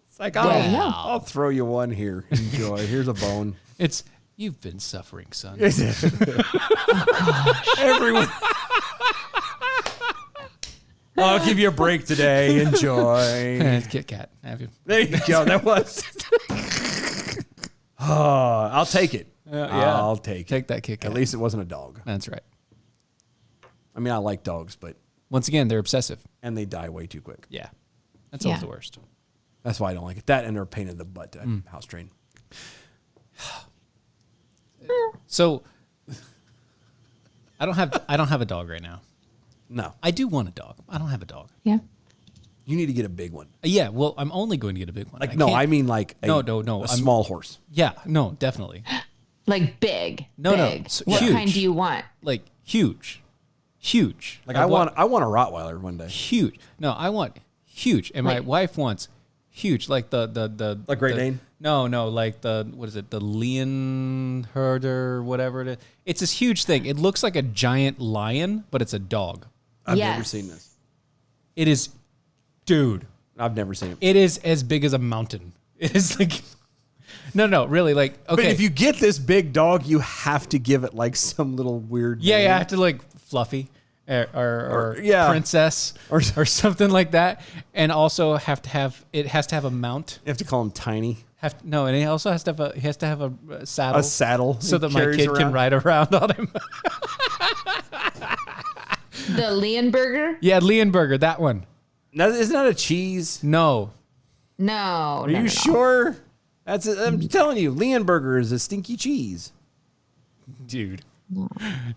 It's like, Wow. I'll throw you one here. Enjoy. Here's a bone. It's you've been suffering, son. Everyone. I'll give you a break today. Enjoy. Kit Kat. Have you? There you go. That was. Oh, I'll take it. I'll take it. Take that Kit Kat. At least it wasn't a dog. That's right. I mean, I like dogs, but Once again, they're obsessive. and they die way too quick. Yeah. That's always Yeah. the worst. That's why I don't like it. That and they're a pain in the butt to house train. So I don't have a dog right now. No, I do want a dog. I don't have a dog. Yeah. you need to get a big one. Yeah, well, I'm only going to get a big one. Like can't- I mean like a, No, a I'm- small horse. Yeah, no, definitely. Like big. No, no, big. it's What huge. kind do you want? Like huge. Huge. Like I want a Rottweiler one day. huge. No, I want huge. And my Like- wife wants huge. Like the Like Great the- Dane? No, like what is it? The Leonherder, whatever it is. It's this huge thing. It looks like a giant lion, but it's a dog. I've Yes. never seen this. It is, dude. I've never seen it. It is as big as a mountain. It is like, no, really, like okay. But if you get this big dog, you have to give it like some little weird yeah, name. I have to like Fluffy or yeah. Princess Or- or something like that, and also has to have a mount. You have to call him Tiny. No, and he also has to have a saddle. A saddle so he that my carries kid can around. ride around on him. The Leonberger? Yeah, Leonberger, that one. Now, isn't that a cheese? No, No. Are you sure? I'm telling you, Leonberger is a stinky cheese. dude.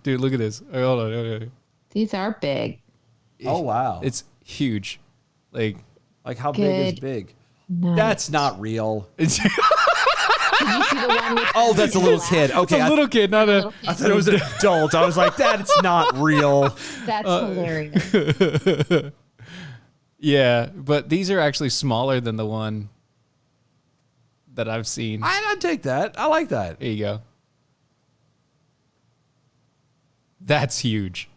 Dude, look at this. Hold on. These are big. Oh wow! It's huge. Like like how big is Good. big? Nice. That's not real. it's Did you see the one with Oh, that's a little kid. Okay, a little kid, not a. I thought it was an adult. I was like, that's not real. That's hilarious. Yeah, but these are actually smaller than the one that I've seen. I'd take that. I like that. There you go. That's huge.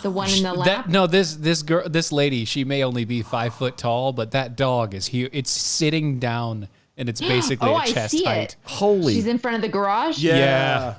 The one in the lap. This lady, she may only be 5 foot tall, but that dog is huge. It's sitting down and it's basically Oh, a I chest see height. it. Holy. She's in front of the garage. Yeah.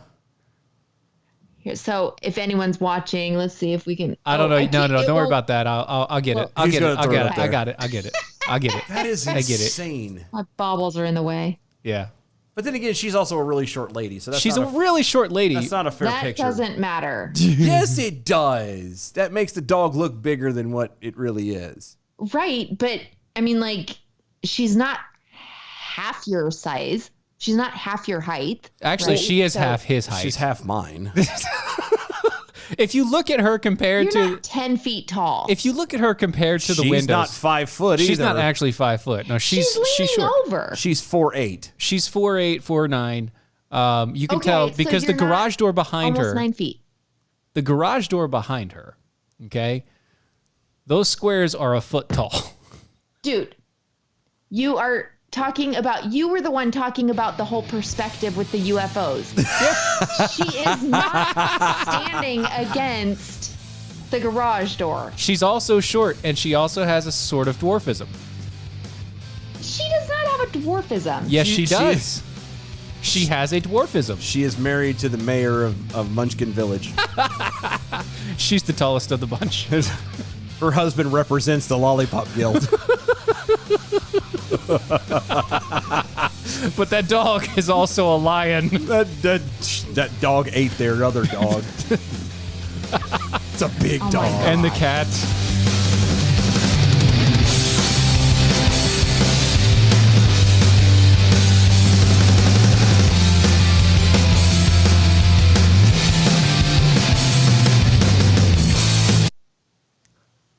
Here, so if anyone's watching, let's see if we can. I don't know. No, can't- don't worry will- about that. I'll get it. Well, I'll He's get it. gonna I'll throw get it it. up I there. got it. I'll get it. I'll get it. That is I get it. insane. My baubles are in the way. Yeah. But then again, she's also a really short lady, so that's She's not a really short lady. that's not a fair That picture. doesn't matter. Yes, it does. That makes the dog look bigger than what it really is. Right, but I mean, like, she's not half your size. She's not half your height. Actually, right? she is So half his height. She's half mine. If you look at her compared You're to, not 10 feet tall. if you look at her compared to the She's windows, not 5 foot either. she's not actually 5 foot. No, she's leaning short. over. She's 4'8". She's 4'8", 4'9". You can Okay, tell so because the you're not garage door behind Almost her, 9 feet. the garage door behind her, okay, those squares are a foot tall. Dude, you are talking about, you were the one talking about the whole perspective with the UFOs. She is not standing against the garage door. She's also short, and she also has a sort of dwarfism. She does not have a dwarfism. Yes, She- she does. She has a dwarfism. She is married to the mayor of Munchkin Village. She's the tallest of the bunch. Her husband represents the Lollipop Guild. But that dog is also a lion. that dog ate their other dog. It's a big Oh my dog. God. And the cat.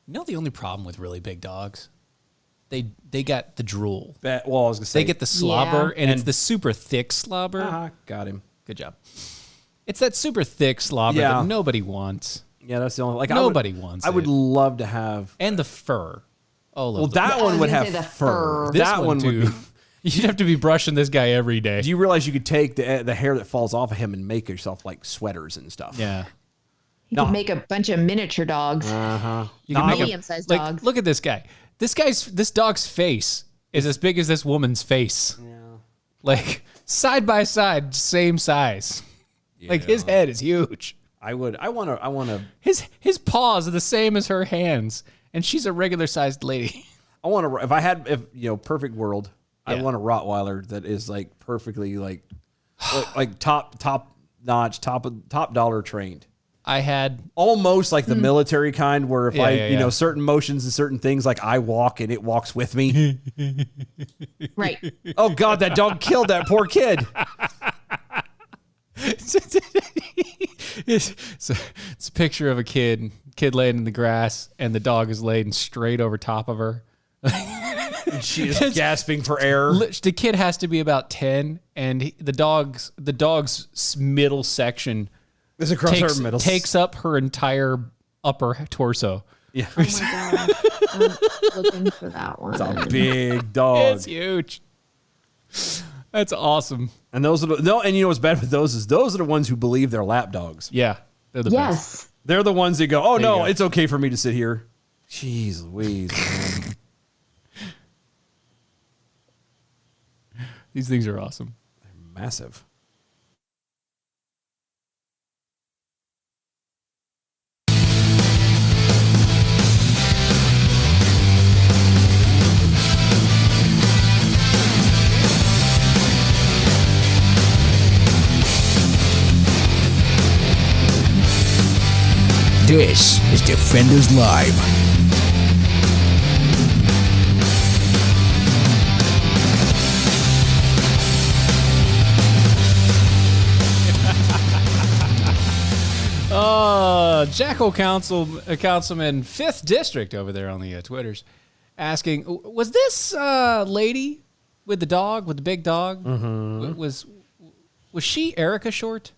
You know the only problem with really big dogs? They got the drool. Well, I was gonna say They get the slobber, Yeah. and it's the super thick slobber. Got him. Good job. It's that super thick slobber Yeah. that nobody wants. Yeah, that's the only like Nobody wants I would it. love to have. And the fur. Oh, Well, that one would have say the fur. fur. this That one would too. be. You'd have to be brushing this guy every day. Do you realize you could take the hair that falls off of him and make yourself like sweaters and stuff? Yeah. You No. could make a bunch of miniature dogs, You No, can make medium-sized like, dogs. Look at this guy. This dog's face is as big as this woman's face. Yeah. Like side by side, same size. Like his head is huge. I want to. His paws are the same as her hands, and she's a regular sized lady. I want to. If perfect world, I Yeah. want a Rottweiler that is like perfectly like top notch, top dollar trained. I had Almost like the military kind, where if Yeah, yeah, yeah. certain motions and certain things, like I walk and it walks with me. right? Oh God, that dog killed that poor kid. it's a picture of a kid laying in the grass, and the dog is laying straight over top of her. She is gasping for air. The kid has to be about 10, and the dog's middle section It's across her middle. takes up her entire upper torso. Yeah, Oh my god, I'm looking for that one. it's a big dog. It's huge. That's awesome. And those are and you know what's bad with those is those are the ones who believe they're lap dogs. Yeah, they're the best. Yes. They're the ones that go, oh you no, go. it's okay for me to sit here. Jeez Louise, man. These things are awesome. Massive. This is Defenders Live. Jackal Councilman 5th District over there on the Twitters asking, was this lady with the dog, with the big dog, was she Erica Short?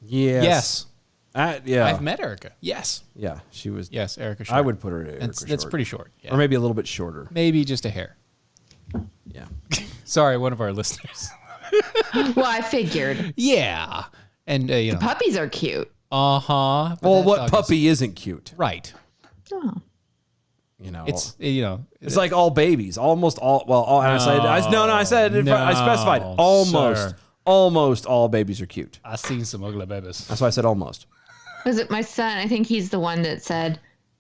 Yes. Yeah. I've met Erica. Yes. Yeah, she was. Yes, Erica Short. I would put her at Erica That's Short. pretty short. Yeah. Or maybe a little bit shorter. Maybe just a hair. Yeah. Sorry, one of our listeners. Well, I figured Yeah. And, puppies are cute. uh-huh. But Well, that what dog is- puppy isn't cute? Right. Oh. You know, It's, it's like all babies, almost all. Well, all, and I said I specified No, almost. sir. Almost all babies are cute. I've seen some ugly babies. That's why I said almost. Was it my son? I think he's the one that said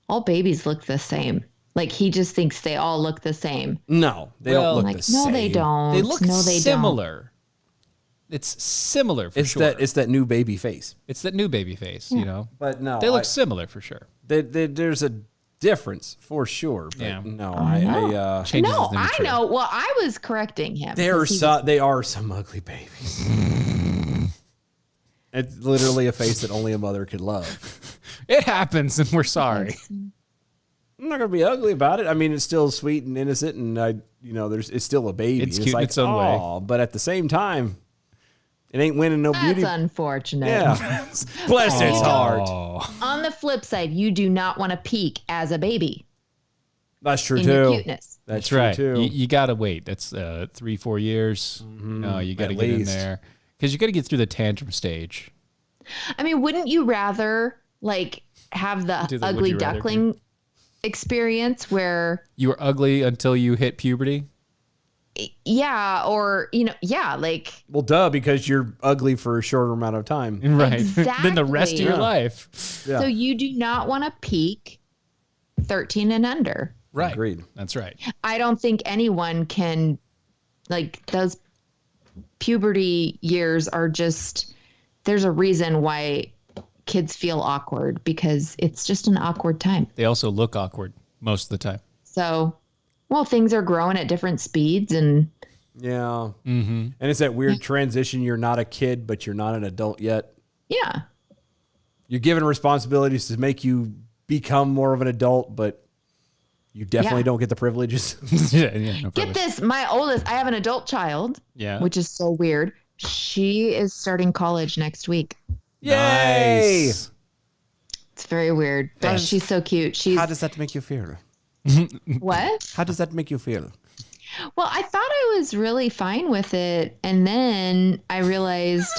all babies look the same. Like he just thinks they all look the same. No, they Well, don't look Like, the same. no, they don't. They look no, they similar. It's similar for It's sure. it's that new baby face. It's that new baby face, you know. But no, They look similar for sure. there's a difference for sure. But Yeah. no, Changes No, as they I mature. know. Well, I was correcting him. they are 'cause he was- they are some ugly babies. It's literally a face that only a mother could love. It happens, and we're sorry. I'm not gonna be ugly about it. I mean, it's still sweet and innocent, and it's still a baby. It's cute in its own way. "Aw," but at the same time, it ain't winning no That's beauty. unfortunate. Yeah, bless its heart. Oh. On the flip side, you do not want to peak as a baby That's true in your too. cuteness. That's That's right. true too. You gotta wait. That's 3-4 years. No, you gotta At get in least. there because you gotta get through the tantrum stage. I mean, wouldn't you rather like have the Do the would ugly you rather duckling experience where You were ugly until you hit puberty. yeah, or like Well, duh, because you're ugly for a shorter amount of time. Right. Then the rest of Exactly. your Yeah. life. Yeah. so you do not want to peak 13 and under. Right. Agreed. That's right. I don't think anyone can like those puberty years are just there's a reason why kids feel awkward because it's just an awkward time. They also look awkward most of the time. So, well, things are growing at different speeds and Yeah. Mm-hmm. And it's that weird transition. You're not a kid, but you're not an adult yet. yeah. You're given responsibilities to make you become more of an adult, but you definitely Yeah. don't get the privileges. No Get problem. this, my oldest, I have an adult child, Yeah. which is so weird. She is starting college next week. Yay! Nice. It's very weird. But she's so cute. She's How does that make you feel? what? How does that make you feel? Well, I thought I was really fine with it, and then I realized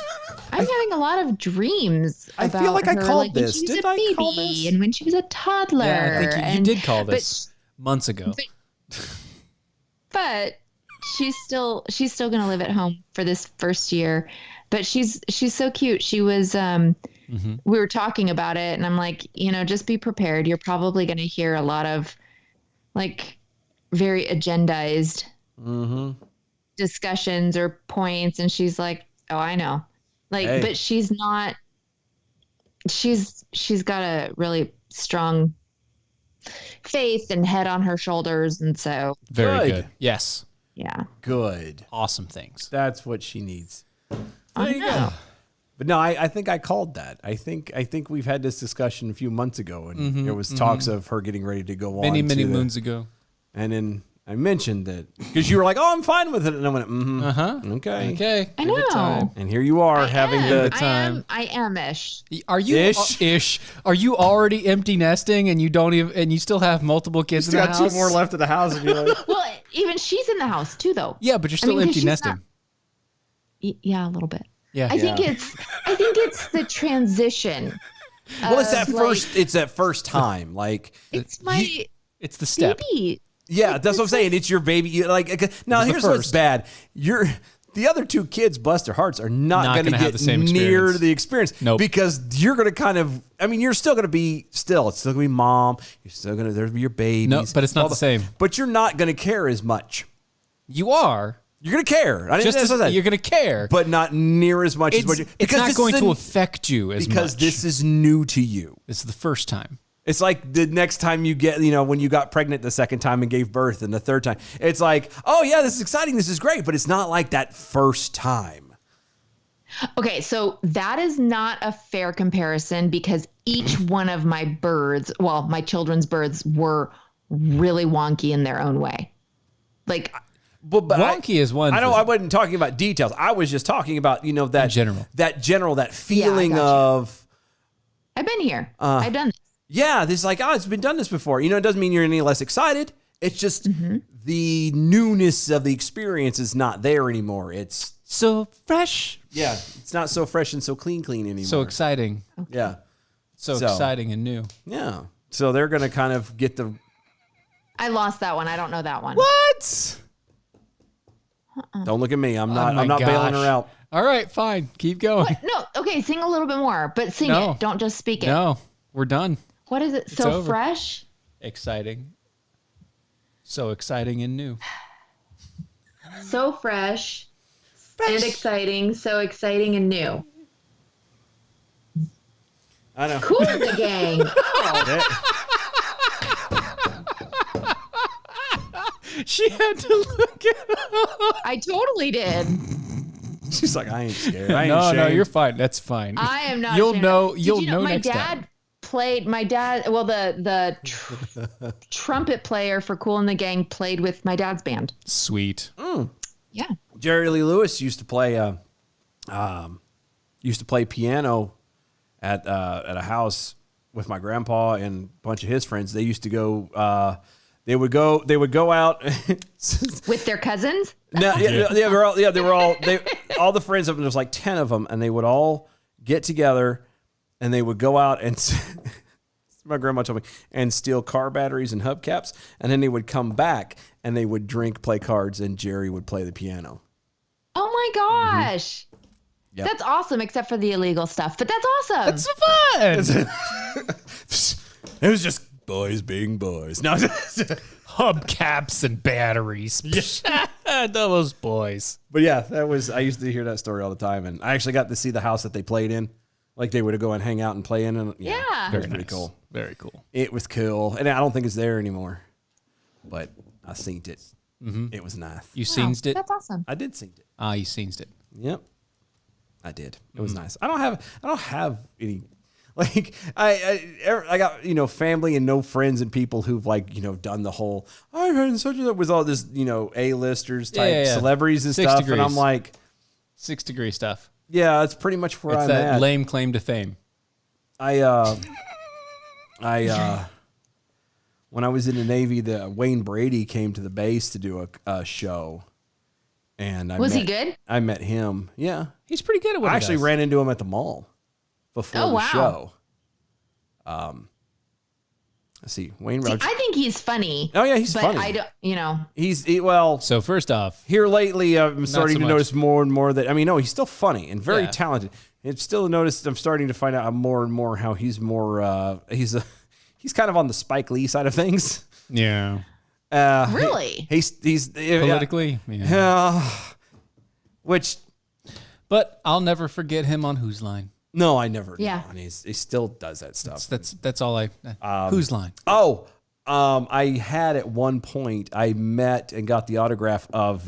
I'm having a lot of dreams. I about feel like I her, called when this. she was Did a I baby, call this? and when she was a toddler. Yeah, I think you and- did call but this months ago. but she's still gonna live at home for this first year. But she's so cute. She was we were talking about it, and I'm like, just be prepared. You're probably gonna hear a lot of like very agendized discussions or points. And she's like, oh, I know. Like, Hey. but she's not. She's got a really strong faith and head on her shoulders, and so Very Good. good. Yes. yeah. Good. Awesome things. That's what she needs. I know. But no, I think I called that. I think we've had this discussion a few months ago, and there was talks of her getting ready to go on. Many to the- moons ago. And then I mentioned that because you were like, "Oh, I'm fine with it," and I went, okay." Okay. I Give it time. know. And here you are having the time. I am ish. Are you Ish. Are you already empty nesting and you don't even and you still have multiple kids in the house? left of the house, and you're like, Well, even she's in the house too, though. Yeah, but you're still mean, empty she's nesting. not- Yeah, a little bit. Yeah. I think it's the transition. well, it's that of, like, first. It's that first time. Like, It's my It's the step. baby. yeah, that's what I'm saying. It's your baby. You, like, now It's the here's what's first. bad. The other two kids, bless their hearts, are not Not going to gonna have get the same near experience. the experience. Nope. Because you're going to kind of, I mean, you're still going to be, it's still going to be mom. You're still going to, there'll be your babies. No, but it's not all the same. But you're not going to care as much. You are. You're going to care. I Just that's what I said. you're gonna care. But not near as much as what you, It's not this going is to the- affect you as because much. this is new to you. This is the first time. It's like the next time you get, when you got pregnant the second time and gave birth, and the third time, it's like, oh yeah, this is exciting, this is great, but it's not like that first time. Okay, so that is not a fair comparison because each one of my birds, well, my children's birds, were really wonky in their own way. Like, But Wonky is one I know thing. I wasn't talking about details. I was just talking about that general. that feeling got you. of I've been here. I've done this. yeah, this is like, oh, it's been done this before. It doesn't mean you're any less excited. It's just the newness of the experience is not there anymore. It's So fresh. yeah, it's not so fresh and so clean anymore. So exciting. yeah, So So- exciting and new. yeah. So they're gonna kind of get the I lost that one. I don't know that one. What? don't look at me. I'm not. Oh my I'm not bailing gosh. her out. All right, fine. Keep going. No, okay, sing a little bit more, but sing No. it. Don't just speak it. No, we're done. What is it? So over. fresh? Exciting. So exciting and new. So fresh, and exciting. So exciting and new. I know. Cool in the gang. She had to look it up. I totally did. She's like, I ain't scared. I ain't No, ashamed. you're fine. That's fine. I am not. You'll ashamed. know. Did You'll you know my next dad time. played. My dad. Well, the trumpet player for Cool in the Gang played with my dad's band. Sweet. Yeah. Jerry Lee Lewis used to play piano at a house with my grandpa and a bunch of his friends. They used to go. They would go out. With their cousins. No, they were all all the friends of them. There's like 10 of them, and they would all get together, and they would go out and my grandma told me and steal car batteries and hubcaps, and then they would come back and they would drink, play cards, and Jerry would play the piano. Oh my gosh. Yep. That's awesome, except for the illegal stuff. But that's awesome. It's fun. It was just boys being boys. No, Hubcaps and batteries. Those boys. but yeah, that was. I used to hear that story all the time, and I actually got to see the house that they played in. Like they would go and hang out and play in, and Yeah. it was pretty cool. Very cool. It was cool, and I don't think it's there anymore, but I seen it. It was nice. You Wow, scenes it? That's awesome. I did seen it. Ah, you scenes it. Yep, I did. It was nice. I don't have any. Like I got family and no friends and people who've done the whole I've had such a with all this A-listers type Yeah. celebrities and 6 stuff, degrees. and I'm like, 6 degree stuff. yeah, that's pretty much where It's I'm that at. lame claim to fame. I When I was in the Navy, the Wayne Brady came to the base to do a show, and he good? I met him. Yeah, He's pretty good at what I he actually does. ran into him at the mall before Oh, the wow. show. Let's see, Wayne See, Rogers. I think he's funny. Oh yeah, he's but funny. I don't. Well. So first off, Here lately, I'm starting so to much. notice more and more that he's still funny and very Yeah. talented. It's still noticed. I'm starting to find out more and more how he's more. He's kind of on the Spike Lee side of things. yeah, Really? He's politically, yeah. which But I'll never forget him on Whose Line. no, I never. Yeah. know, and he still does that stuff. That's all I. Whose Line? I had at one point I met and got the autograph of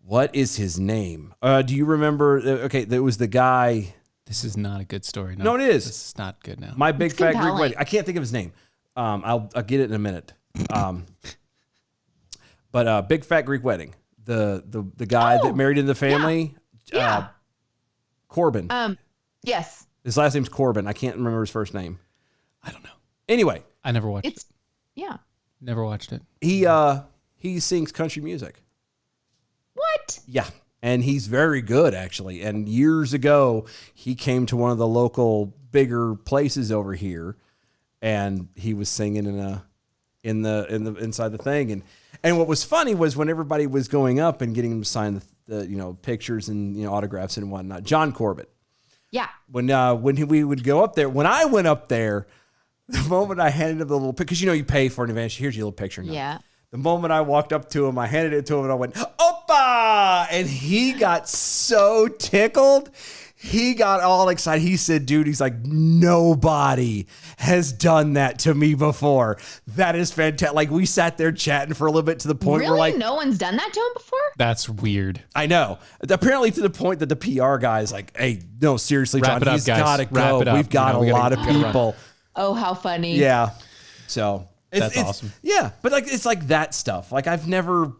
what is his name? Do you remember? Okay, there was the guy. This is not a good story. No, it is. This is not good now. My big It's fat Greek compelling. wedding. I can't think of his name. I'll get it in a minute. But big fat Greek wedding. The guy that married into the family. Yeah. Corbin. Yes. His last name's Corbin. I can't remember his first name. I don't know. Anyway, I never watched. It's yeah. Never watched it. he sings country music. What? Yeah. And he's very good, actually. And years ago, he came to one of the local bigger places over here, and he was singing in the inside the thing. And what was funny was when everybody was going up and getting him to sign the pictures and autographs and whatnot. John Corbett. Yeah. When we would go up there, when I went up there, the moment I handed him the little picture, because you pay for an advance. Here's your little picture. Now. Yeah. The moment I walked up to him, I handed it to him and I went, "Oppa!" And he got so tickled. He got all excited. He said, dude, he's like, nobody has done that to me before. That is fantastic. Like, we sat there chatting for a little bit to the point Really? where, like, No one's done that to him before? That's weird. I know. Apparently to the point that the PR guy is like, hey, no, seriously, Wrap John, it up, he's guys. got to Wrap go. it up. We've got We a gotta- lot of gotta run. people. Oh, how funny. Yeah. So That's it's awesome. Yeah. But like, it's like that stuff. Like I've never,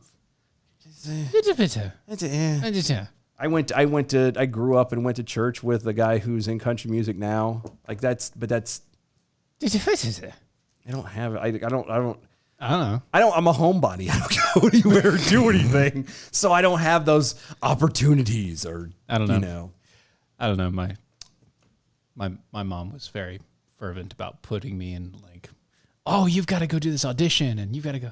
I grew up and went to church with the guy who's in country music now. Like I don't have it. I don't, I don't know. I'm a homebody. I don't go anywhere or do anything. So I don't have those opportunities or, I don't know. you know. I don't know. My mom was very fervent about putting me in like, oh, you've got to go do this audition and you've got to go.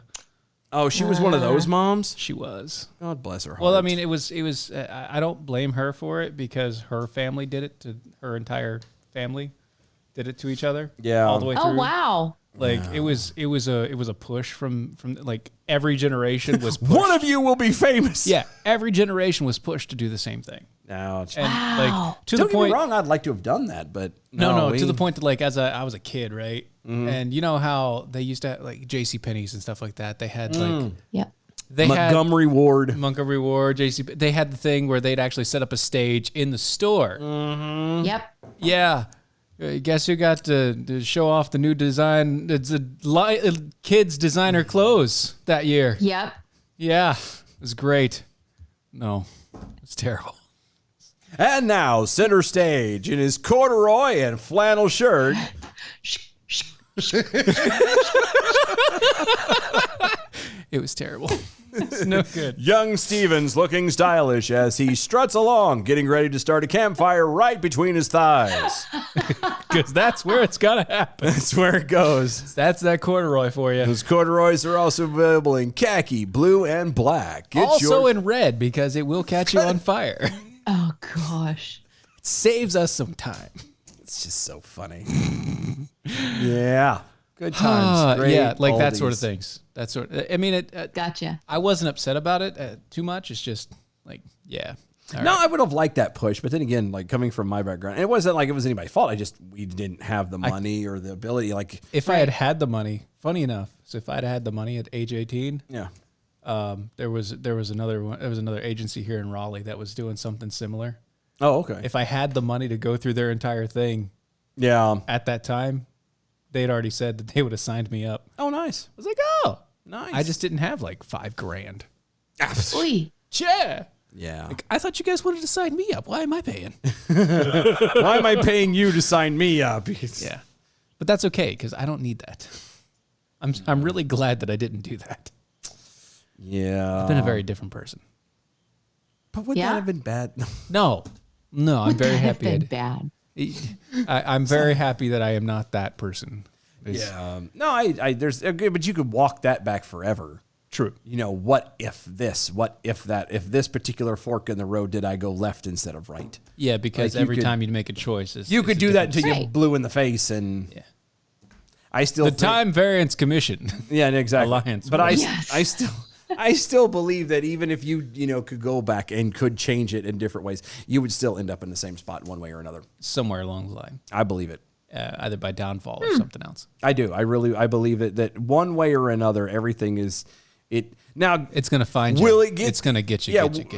Oh, she was one of those moms? She was. God bless her heart. Well, I mean, it was. I don't blame her for it because her family did it to her entire family, did it to each other. Yeah. all the way through. Oh, wow. Like it was a push from like every generation was pushed. one of you will be famous. Yeah, every generation was pushed to do the same thing. Ouch. And Wow. like to Don't the get point. me wrong, I'd like to have done that, but No, we- to the point that like as I was a kid, right? And you know how they used to have, like J.C. Penney's and stuff like that. They had like Yeah. they had Montgomery Ward. Montgomery Ward, J.C. They had the thing where they'd actually set up a stage in the store. Yep. Yeah. Guess who got to show off the new design? It's kids' designer clothes that year. Yep. Yeah, it was great. No, it's terrible. And now, center stage in his corduroy and flannel shirt. It was terrible. It's no good. Young Stevens looking stylish as he struts along, getting ready to start a campfire right between his thighs. Because that's where it's got to happen. That's where it goes. That's that corduroy for you. Those corduroys are also available in khaki, blue, and black. Get Also your- in red because it will catch you on fire. Oh, gosh. It saves us some time. It's just so funny. Yeah. Good times. Great yeah, like that sort of oldies. things. That sort. I mean, Gotcha. I wasn't upset about it too much. It's just like, yeah. All No, right. I would have liked that push, but then again, like coming from my background, it wasn't like it was anybody's fault. We didn't have the money or the ability. Like, If I had had the money, funny enough, so if I had the money at age 18, yeah, there was another one. There was another agency here in Raleigh that was doing something similar. oh okay, If I had the money to go through their entire thing yeah. at that time, they'd already said that they would have signed me up. Oh, nice, I was like, oh, nice. I just didn't have like $5,000. Oy. Yeah. Yeah. Like, I thought you guys wanted to sign me up. Why am I paying? Why am I paying you to sign me up? Yeah, but that's okay because I don't need that. I'm really glad that I didn't do that. Yeah. I've been a very different person. But would that have been bad? No, I'm very happy. Been bad. I'm very happy that I am not that person. Yeah. No, I there's okay, but you could walk that back forever. True. You know, what if this? What if that? If this particular fork in the road, did I go left instead of right? Yeah, because Like, you every could- time you make a choice, You could do that until you Right. blew in the face, and Yeah. I still The think- Time Variance Commission. Yeah, exactly. Alliance. But Yes. I still believe that even if you could go back and could change it in different ways, you would still end up in the same spot one way or another. Somewhere along the line, I believe it. either by downfall or something else. I do. I believe it that one way or another, everything is it. Now It's gonna find you. Will it get- It's gonna get you. Yeah, Get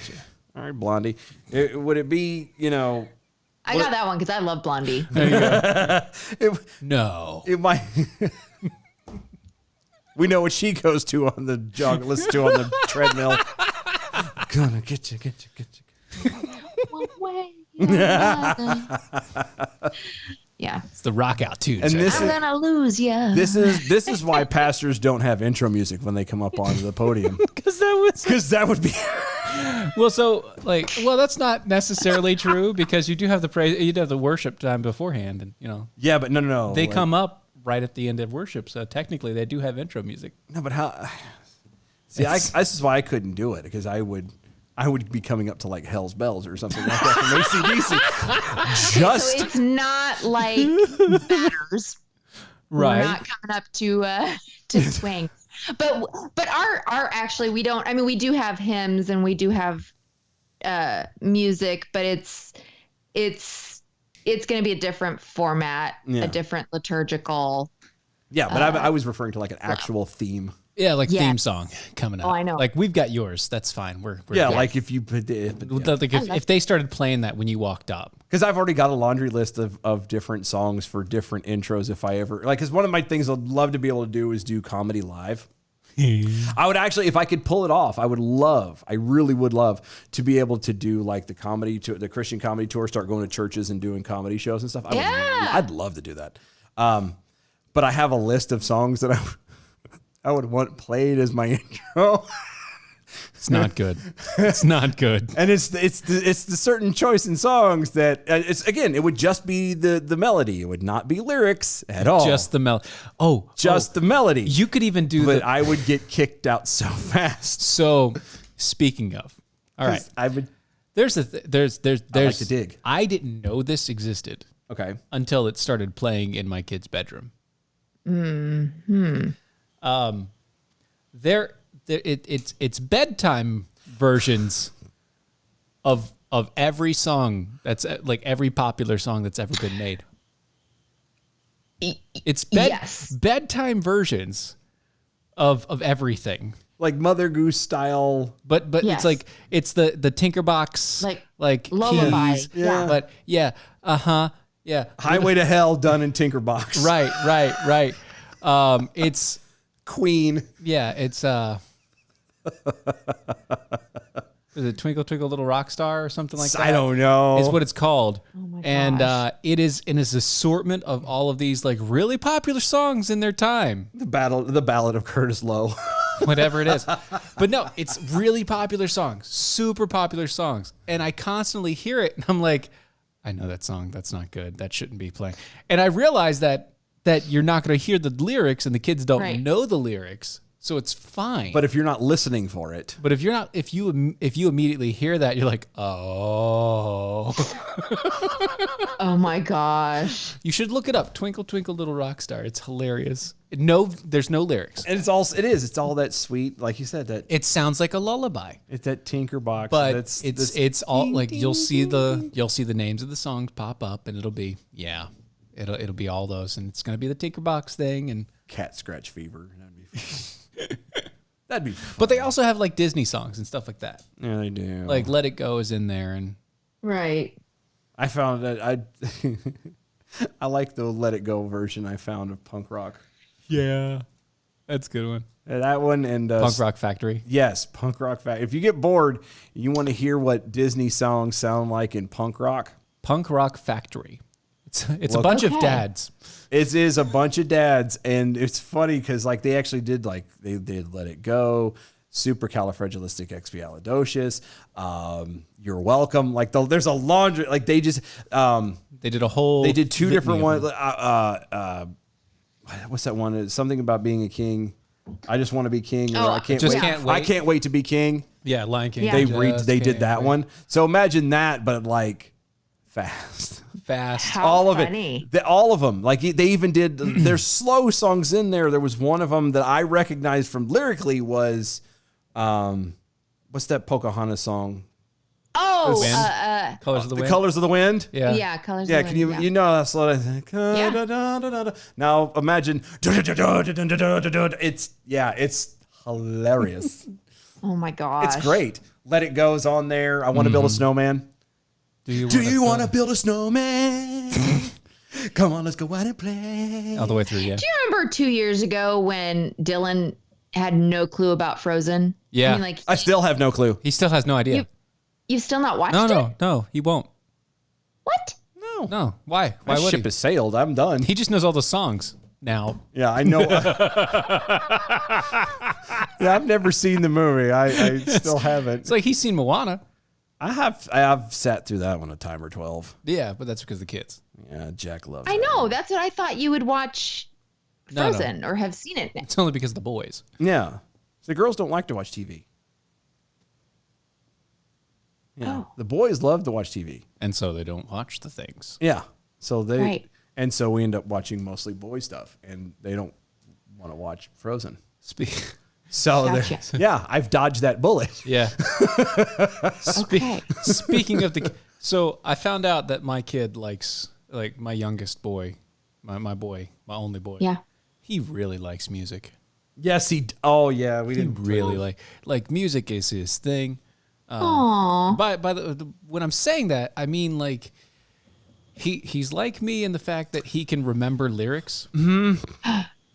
you. all right, Blondie. Would it be I got that one because I love Blondie. it, No. it might. We know what she goes to on the jog. Listen to on the treadmill. Gonna get you. One way or another. Yeah. It's the rock out tunes. And right this I'm there. gonna lose ya. This is why pastors don't have intro music when they come up onto the podium, Because that would be. well, so that's not necessarily true because you do have the praise, you do have the worship time beforehand, and Yeah, but no. they like- come up right at the end of worship, so technically they do have intro music. No, but how? See, this is why I couldn't do it because I would be coming up to like Hell's Bells or something like that from ACDC. So Just it's not like batters. Right. We're not coming up to swing. But our actually we don't. I mean, we do have hymns and we do have music, but it's going to be a different format, Yeah. a different liturgical. yeah, but I was referring to like an actual theme. Yeah, like Yeah. theme song coming up. Oh, I know. Like we've got yours. That's fine. We're Yeah, good. like if you put Like if they started playing that when you walked up. because I've already got a laundry list of different songs for different intros. If I ever because one of my things I'd love to be able to do is do comedy live. I would actually, if I could pull it off, I really would love to be able to do like the Christian comedy tour, start going to churches and doing comedy shows and stuff. I'd love to do that. But I have a list of songs that I would want played as my intro. It's not good. It's not good. And it's the certain choice in songs that it would just be the melody. It would not be lyrics at all. Just the melody. The melody. You could even do but I would get kicked out so fast. So, speaking of, all right, I would. there's I like to dig. I didn't know this existed Okay. until it started playing in my kid's bedroom. It's bedtime versions of every song that's like every popular song that's ever been made. It's Yes. bedtime versions of everything. Like Mother Goose style. But Yes. it's like it's the Tinkerbox Like lullaby. keys. Yeah. But yeah, yeah. Highway to Hell done in Tinkerbox. Right. It's Queen. yeah, it's is it Twinkle Twinkle Little Rock Star or something like that? I don't know. Is what it's called. Oh my and gosh. it is an assortment of all of these like really popular songs in their time. the Ballad of Curtis Lowe. Whatever it is. But no, it's really popular songs, super popular songs. And I constantly hear it and I'm like, I know that song. That's not good. That shouldn't be playing. And I realize that you're not going to hear the lyrics and the kids don't Right. know the lyrics. So it's fine. But if you're not listening for it, But if you're not, if you immediately hear that, you're like, oh. Oh my gosh. You should look it up. Twinkle Twinkle Little Rock Star. It's hilarious. No, there's no lyrics. and it's all that sweet, like you said, that It sounds like a lullaby, it's that Tinkerbox. but that's it's all like you'll see the names of the songs pop up, and it'll be it'll be all those, and it's gonna be the Tinkerbox thing, and cat scratch fever. That'd be fun. That'd be fun. but they also have like Disney songs and stuff like that. Yeah, they do. Like Let It Go is in there, and Right. I found that I like the Let It Go version I found of punk rock. yeah, That's a good one. That one and Punk Rock Factory. Yes, punk rock. If you get bored, you want to hear what Disney songs sound like in punk rock. Punk Rock Factory. It's a Look- bunch of Okay. dads. It is a bunch of dads, and it's funny because like they actually did they did Let It Go, Supercalifragilisticexpialidocious, You're Welcome. Like there's a laundry. Like they just They did a whole. they did two litany different of ones. them. What's that one? It's something about being a king. I just want to be king. Or Oh, I can't Just wait. Can't Wait. I can't wait to be king. Yeah, Lion King. Yeah. They did Can't that Wait. one. So imagine that, but like fast. Fast. How All of funny. it. All of them. Like they even did. There's slow songs in there. There was one of them that I recognized from lyrically was, what's that Pocahontas song? Oh, Wind. Colors of the The Wind. Colors of the Wind. Yeah. yeah, colors. Yeah, of the can you Wind, you know that's what I think. Yeah. Now imagine it's hilarious. Oh my gosh. It's great. Let It Go's on there. I want to build a snowman. Do you Want to build a snowman? Come on, let's go out and play. all the way through? Yeah. Do you remember 2 years ago when Dylan had no clue about Frozen? Yeah. I mean, like, I still have no clue. He still has no idea. you've still not watched No, it? no, he won't. What? No. Why? Why My would ship he? has sailed. I'm done. He just knows all the songs now. Yeah, I know. Yeah, I've never seen the movie. I still haven't. It's like he's seen Moana. I have sat through that one a time or 12. Yeah, but that's because of the kids. Yeah, Jack loves I that know. one. That's what I thought you would watch No, no. Frozen or have seen it. It's only because of the boys. Yeah. So the girls don't like to watch TV. Yeah. Oh. The boys love to watch TV. And so they don't watch the things. Yeah. So they Right. and so we end up watching mostly boy stuff and they don't want to watch Frozen. So Gotcha. yeah, I've dodged that bullet. Yeah. Okay. Speaking of the, so I found out that my kid likes, like my youngest boy, my boy, my only boy. Yeah. He really likes music. Yes, oh yeah, we He didn't really like music is his thing. Aww. By the when I'm saying that, I mean like he's like me in the fact that he can remember lyrics.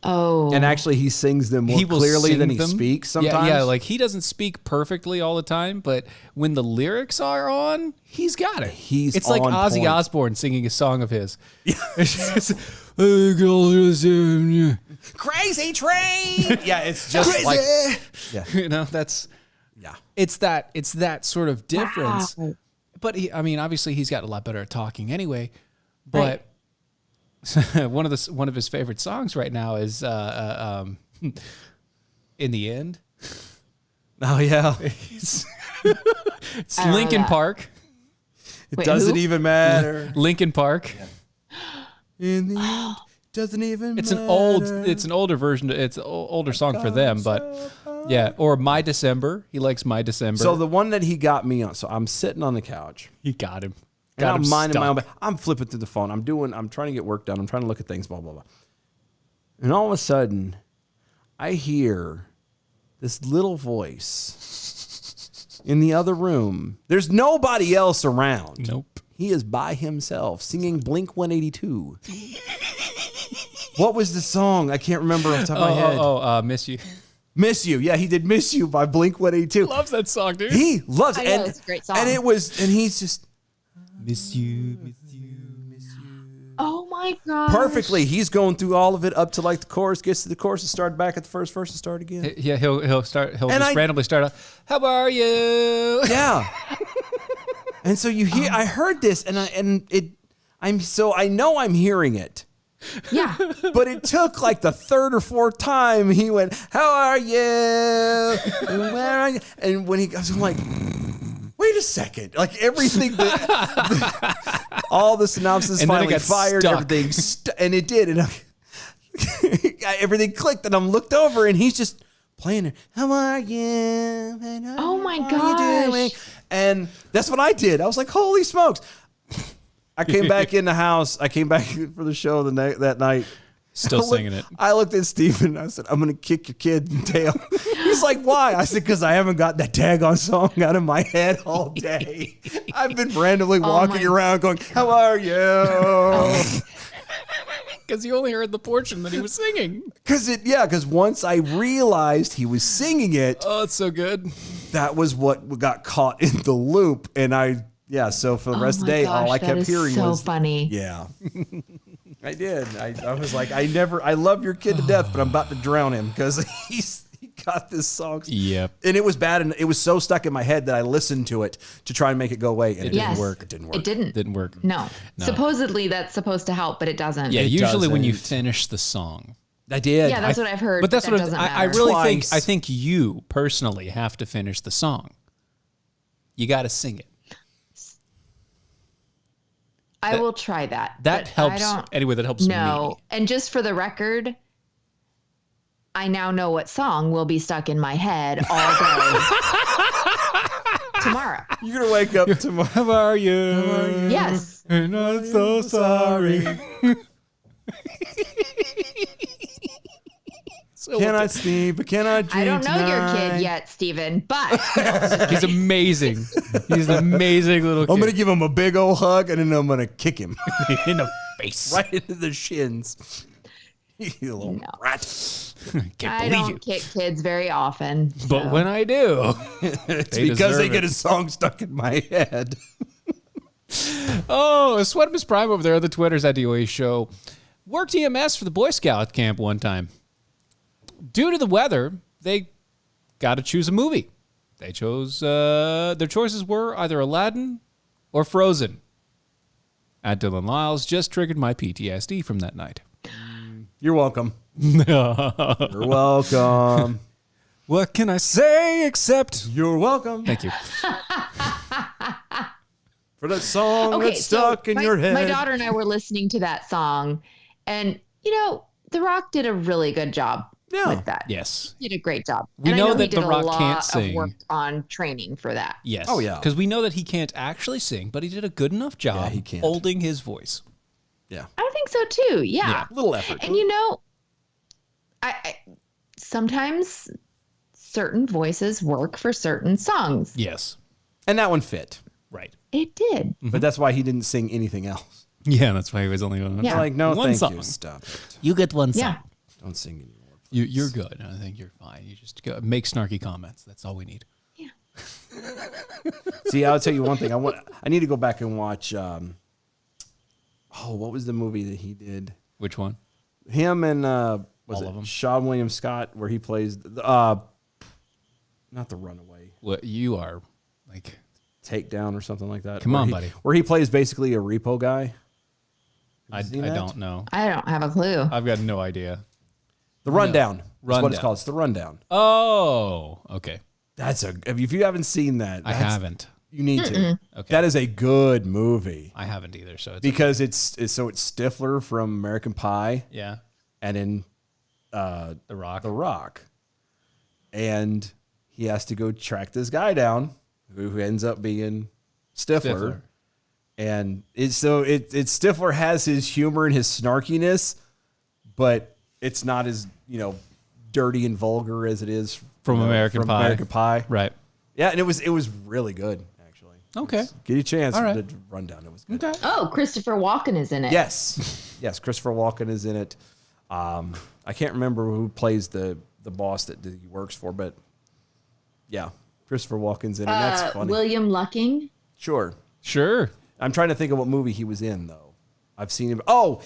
Oh. And actually, he sings them more He will clearly sing than he them. speaks sometimes. Yeah, like he doesn't speak perfectly all the time, but when the lyrics are on, he's got it. He's it's like on Ozzy point. Osbourne singing a song of his. Crazy train. Yeah, it's just like You know, that's yeah. it's that sort of difference. Wow. But I mean, obviously he's gotten a lot better at talking anyway. But one of his favorite songs right now is In the End. Oh yeah. It's I don't know Linkin that. Park. It Wait, doesn't who? even matter. Linkin Park. In the end, doesn't even It's matter. it's an older version. It's an older song for them, but yeah. Or My December. He likes My December. So the one that he got me on. So I'm sitting on the couch. he got him. And Got I'm him minding my own. stuck. I'm flipping through the phone. I'm trying to get work done. I'm trying to look at things. Blah blah blah. And all of a sudden, I hear this little voice in the other room. There's nobody else around. Nope. He is by himself singing Blink 182. What was the song? I can't remember off the top of my head. Miss You. Miss You. Yeah, he did Miss You by Blink 182. Loves that song, dude. He loves I it. know, And, it's a great song. and he's just Miss You. Oh my god. perfectly. He's going through all of it up to like the chorus, gets to the chorus and start back at the first verse and start again. Yeah, he'll just I- randomly start out. How are you? Yeah. And so you hear I heard this and I know I'm hearing it. Yeah. But it took like the third or fourth time he went, "How are you? Where are you?" And when he goes, I'm like, wait a second. Like everything that all the synopsis And then it finally got fired, stuck. everything and it did. And everything clicked and I'm looked over and he's just playing it. How are you? Oh my How are you doing? gosh. And that's what I did. I was like, holy smokes. I came back in the house. I came back for the show that night. Still singing it. I looked at Steven. I said, I'm going to kick your kid in the tail. He's like, why? I said, because I haven't got that daggone song out of my head all day. I've been randomly walking my- around going, how are you? Because you only heard the portion that he was singing. Because once I realized he was singing it, Oh, it's so good. that was what got caught in the loop. And so for the rest of the day, all I kept hearing so was funny. Yeah. I did. I was like, I love your kid to death, but I'm about to drown him because he got this song. Yep. And it was bad, and it was so stuck in my head that I listened to it to try and make it go away, and it Yes. didn't work. It didn't work. It didn't. Didn't work. No. Supposedly that's supposed to help, but it doesn't. Yeah, It usually when you doesn't. finish the song. I did. Yeah, that's what I've heard. But that's that what doesn't I matter. really Twice. think you personally have to finish the song. You got to sing it. I will try that. That but helps. I don't, Anyway, that helps No. me. And just for the record, I now know what song will be stuck in my head all day tomorrow. You're gonna wake up tomorrow. How are you? Yes. And I'm so sorry. Can I sleep? But can I dream I don't know your tonight? kid yet, Steven, but He's amazing. He's an amazing little kid. I'm gonna give him a big old hug, and then I'm gonna kick him in the face. right into the shins. You little rat. Can't I believe you. don't kick kids very often. But so. when I do, It's They because they deserve get it. a song stuck in my head. oh, Sweat Miss Prime over there on the Twitters at DOA Show. Worked EMS for the Boy Scout camp one time. Due to the weather, they got to choose a movie. They chose, their choices were either Aladdin or Frozen. At Dylan Lyles just triggered my PTSD from that night. You're welcome. You're welcome. What can I say except You're welcome thank you? for that song Okay, that's stuck in your head. My daughter and I were listening to that song, and The Rock did a really good job with that. Yes. He did a great job. We And know I know that he did The Rock a lot can't sing. Of work on training for that. Yes. Oh, yeah. Because we know that he can't actually sing, but he did a good enough job he can't. holding his voice. Yeah. I think so too. Yeah. Little effort. And I sometimes certain voices work for certain songs. Yes. And that one fit. Right. It did. But that's why he didn't sing anything else. Yeah, that's why he was only on Yeah. Like, no, one thank song. you. Stop it. You get one song. Yeah. Don't sing anymore. You're good. I think you're fine. You just go, make snarky comments. That's all we need. See, I'll tell you one thing. I need to go back and watch. What was the movie that he did? Which one? Him and All of them? Sean William Scott, where he plays not the Runaway, What you are like? Takedown or something like that. Come where on, he- buddy. Where he plays basically a repo guy. I you seen that? don't know. I don't have a clue. I've got no idea. The Rundown. That's what it's Rundown. called. It's the Rundown. Oh, okay. If you haven't seen that, I haven't. You need to. Okay. That is a good movie I haven't either. So it's because it's Stifler from American Pie yeah. and in The Rock. The Rock, and he has to go track this guy down who ends up being Stifler. And Stifler has his humor and his snarkiness, but it's not as dirty and vulgar as it is From American Pie. American Pie, Right. Yeah, and it was really good actually. Okay. Give you a chance All right. to run down. It was good. Okay. Oh, Christopher Walken is in it. Yes, Christopher Walken is in it. I can't remember who plays the boss that he works for, but yeah, Christopher Walken's in it. And that's funny. William Lucking. Sure. Sure. I'm trying to think of what movie he was in though. I've seen him. Oh,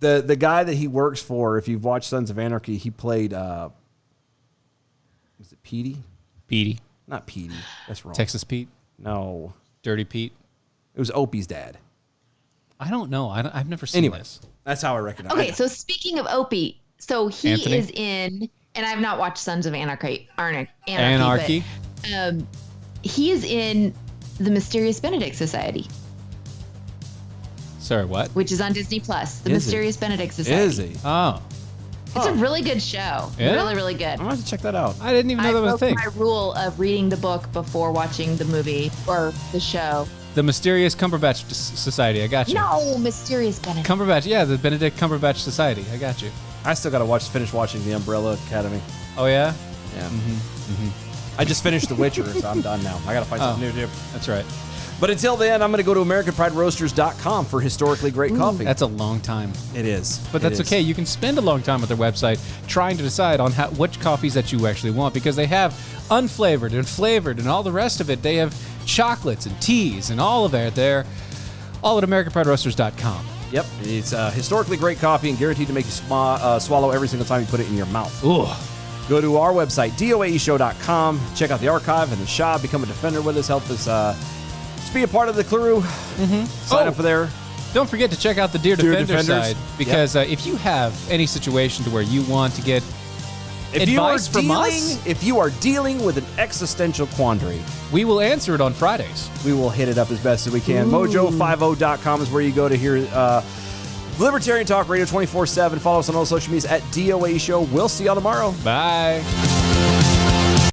the guy that he works for. If you've watched Sons of Anarchy, he played. Was it Petey? Petey. Not Petey. That's wrong. Texas Pete. No, Dirty Pete. it was Opie's dad. I don't know. I've never seen Anyway, this. that's how I recognize. Okay, so speaking of Opie, so he Anthony? is in, and I've not watched Sons of Anarchy. Anarchy. But, he is in the Mysterious Benedict Society, Sorry, what? which is on Disney Plus. The Is he? Mysterious Benedict Society. Is he? Oh, It's a really good show. Yeah? Really, really good. I'm gonna have to check that out. I didn't even know I that was a broke thing. my rule of reading the book before watching the movie or the show. The Mysterious Cumberbatch Society. I got you. No, Mysterious Benedict. Cumberbatch. Yeah, the Benedict Cumberbatch Society. I got you. I still gotta finish watching The Umbrella Academy. Oh yeah. Yeah. I just finished The Witcher, so I'm done now. I gotta find something new to do. That's right. But until then, I'm going to go to AmericanPrideRoasters.com for historically great coffee. That's a long time. It is. But that's okay. You can spend a long time at their website trying to decide on which coffees that you actually want, because they have unflavored and flavored and all the rest of it. They have chocolates and teas and all of it there. All at AmericanPrideRoasters.com. Yep. It's historically great coffee and guaranteed to make you swallow every single time you put it in your mouth. Ooh. Go to our website, doaeshow.com. Check out the archive and the shop. Become a defender with us. Help us just be a part of the crew. Sign up for there. Don't forget to check out the Dear Defender Defenders. side, because if you have any situation to where you want to get If from us, if you are dealing with an existential quandary, we will answer it on Fridays. we will hit it up as best as we can. Mojo50.com is where you go to hear Libertarian Talk Radio 24/7. Follow us on all social medias at DOA Show. We'll see y'all tomorrow. Bye.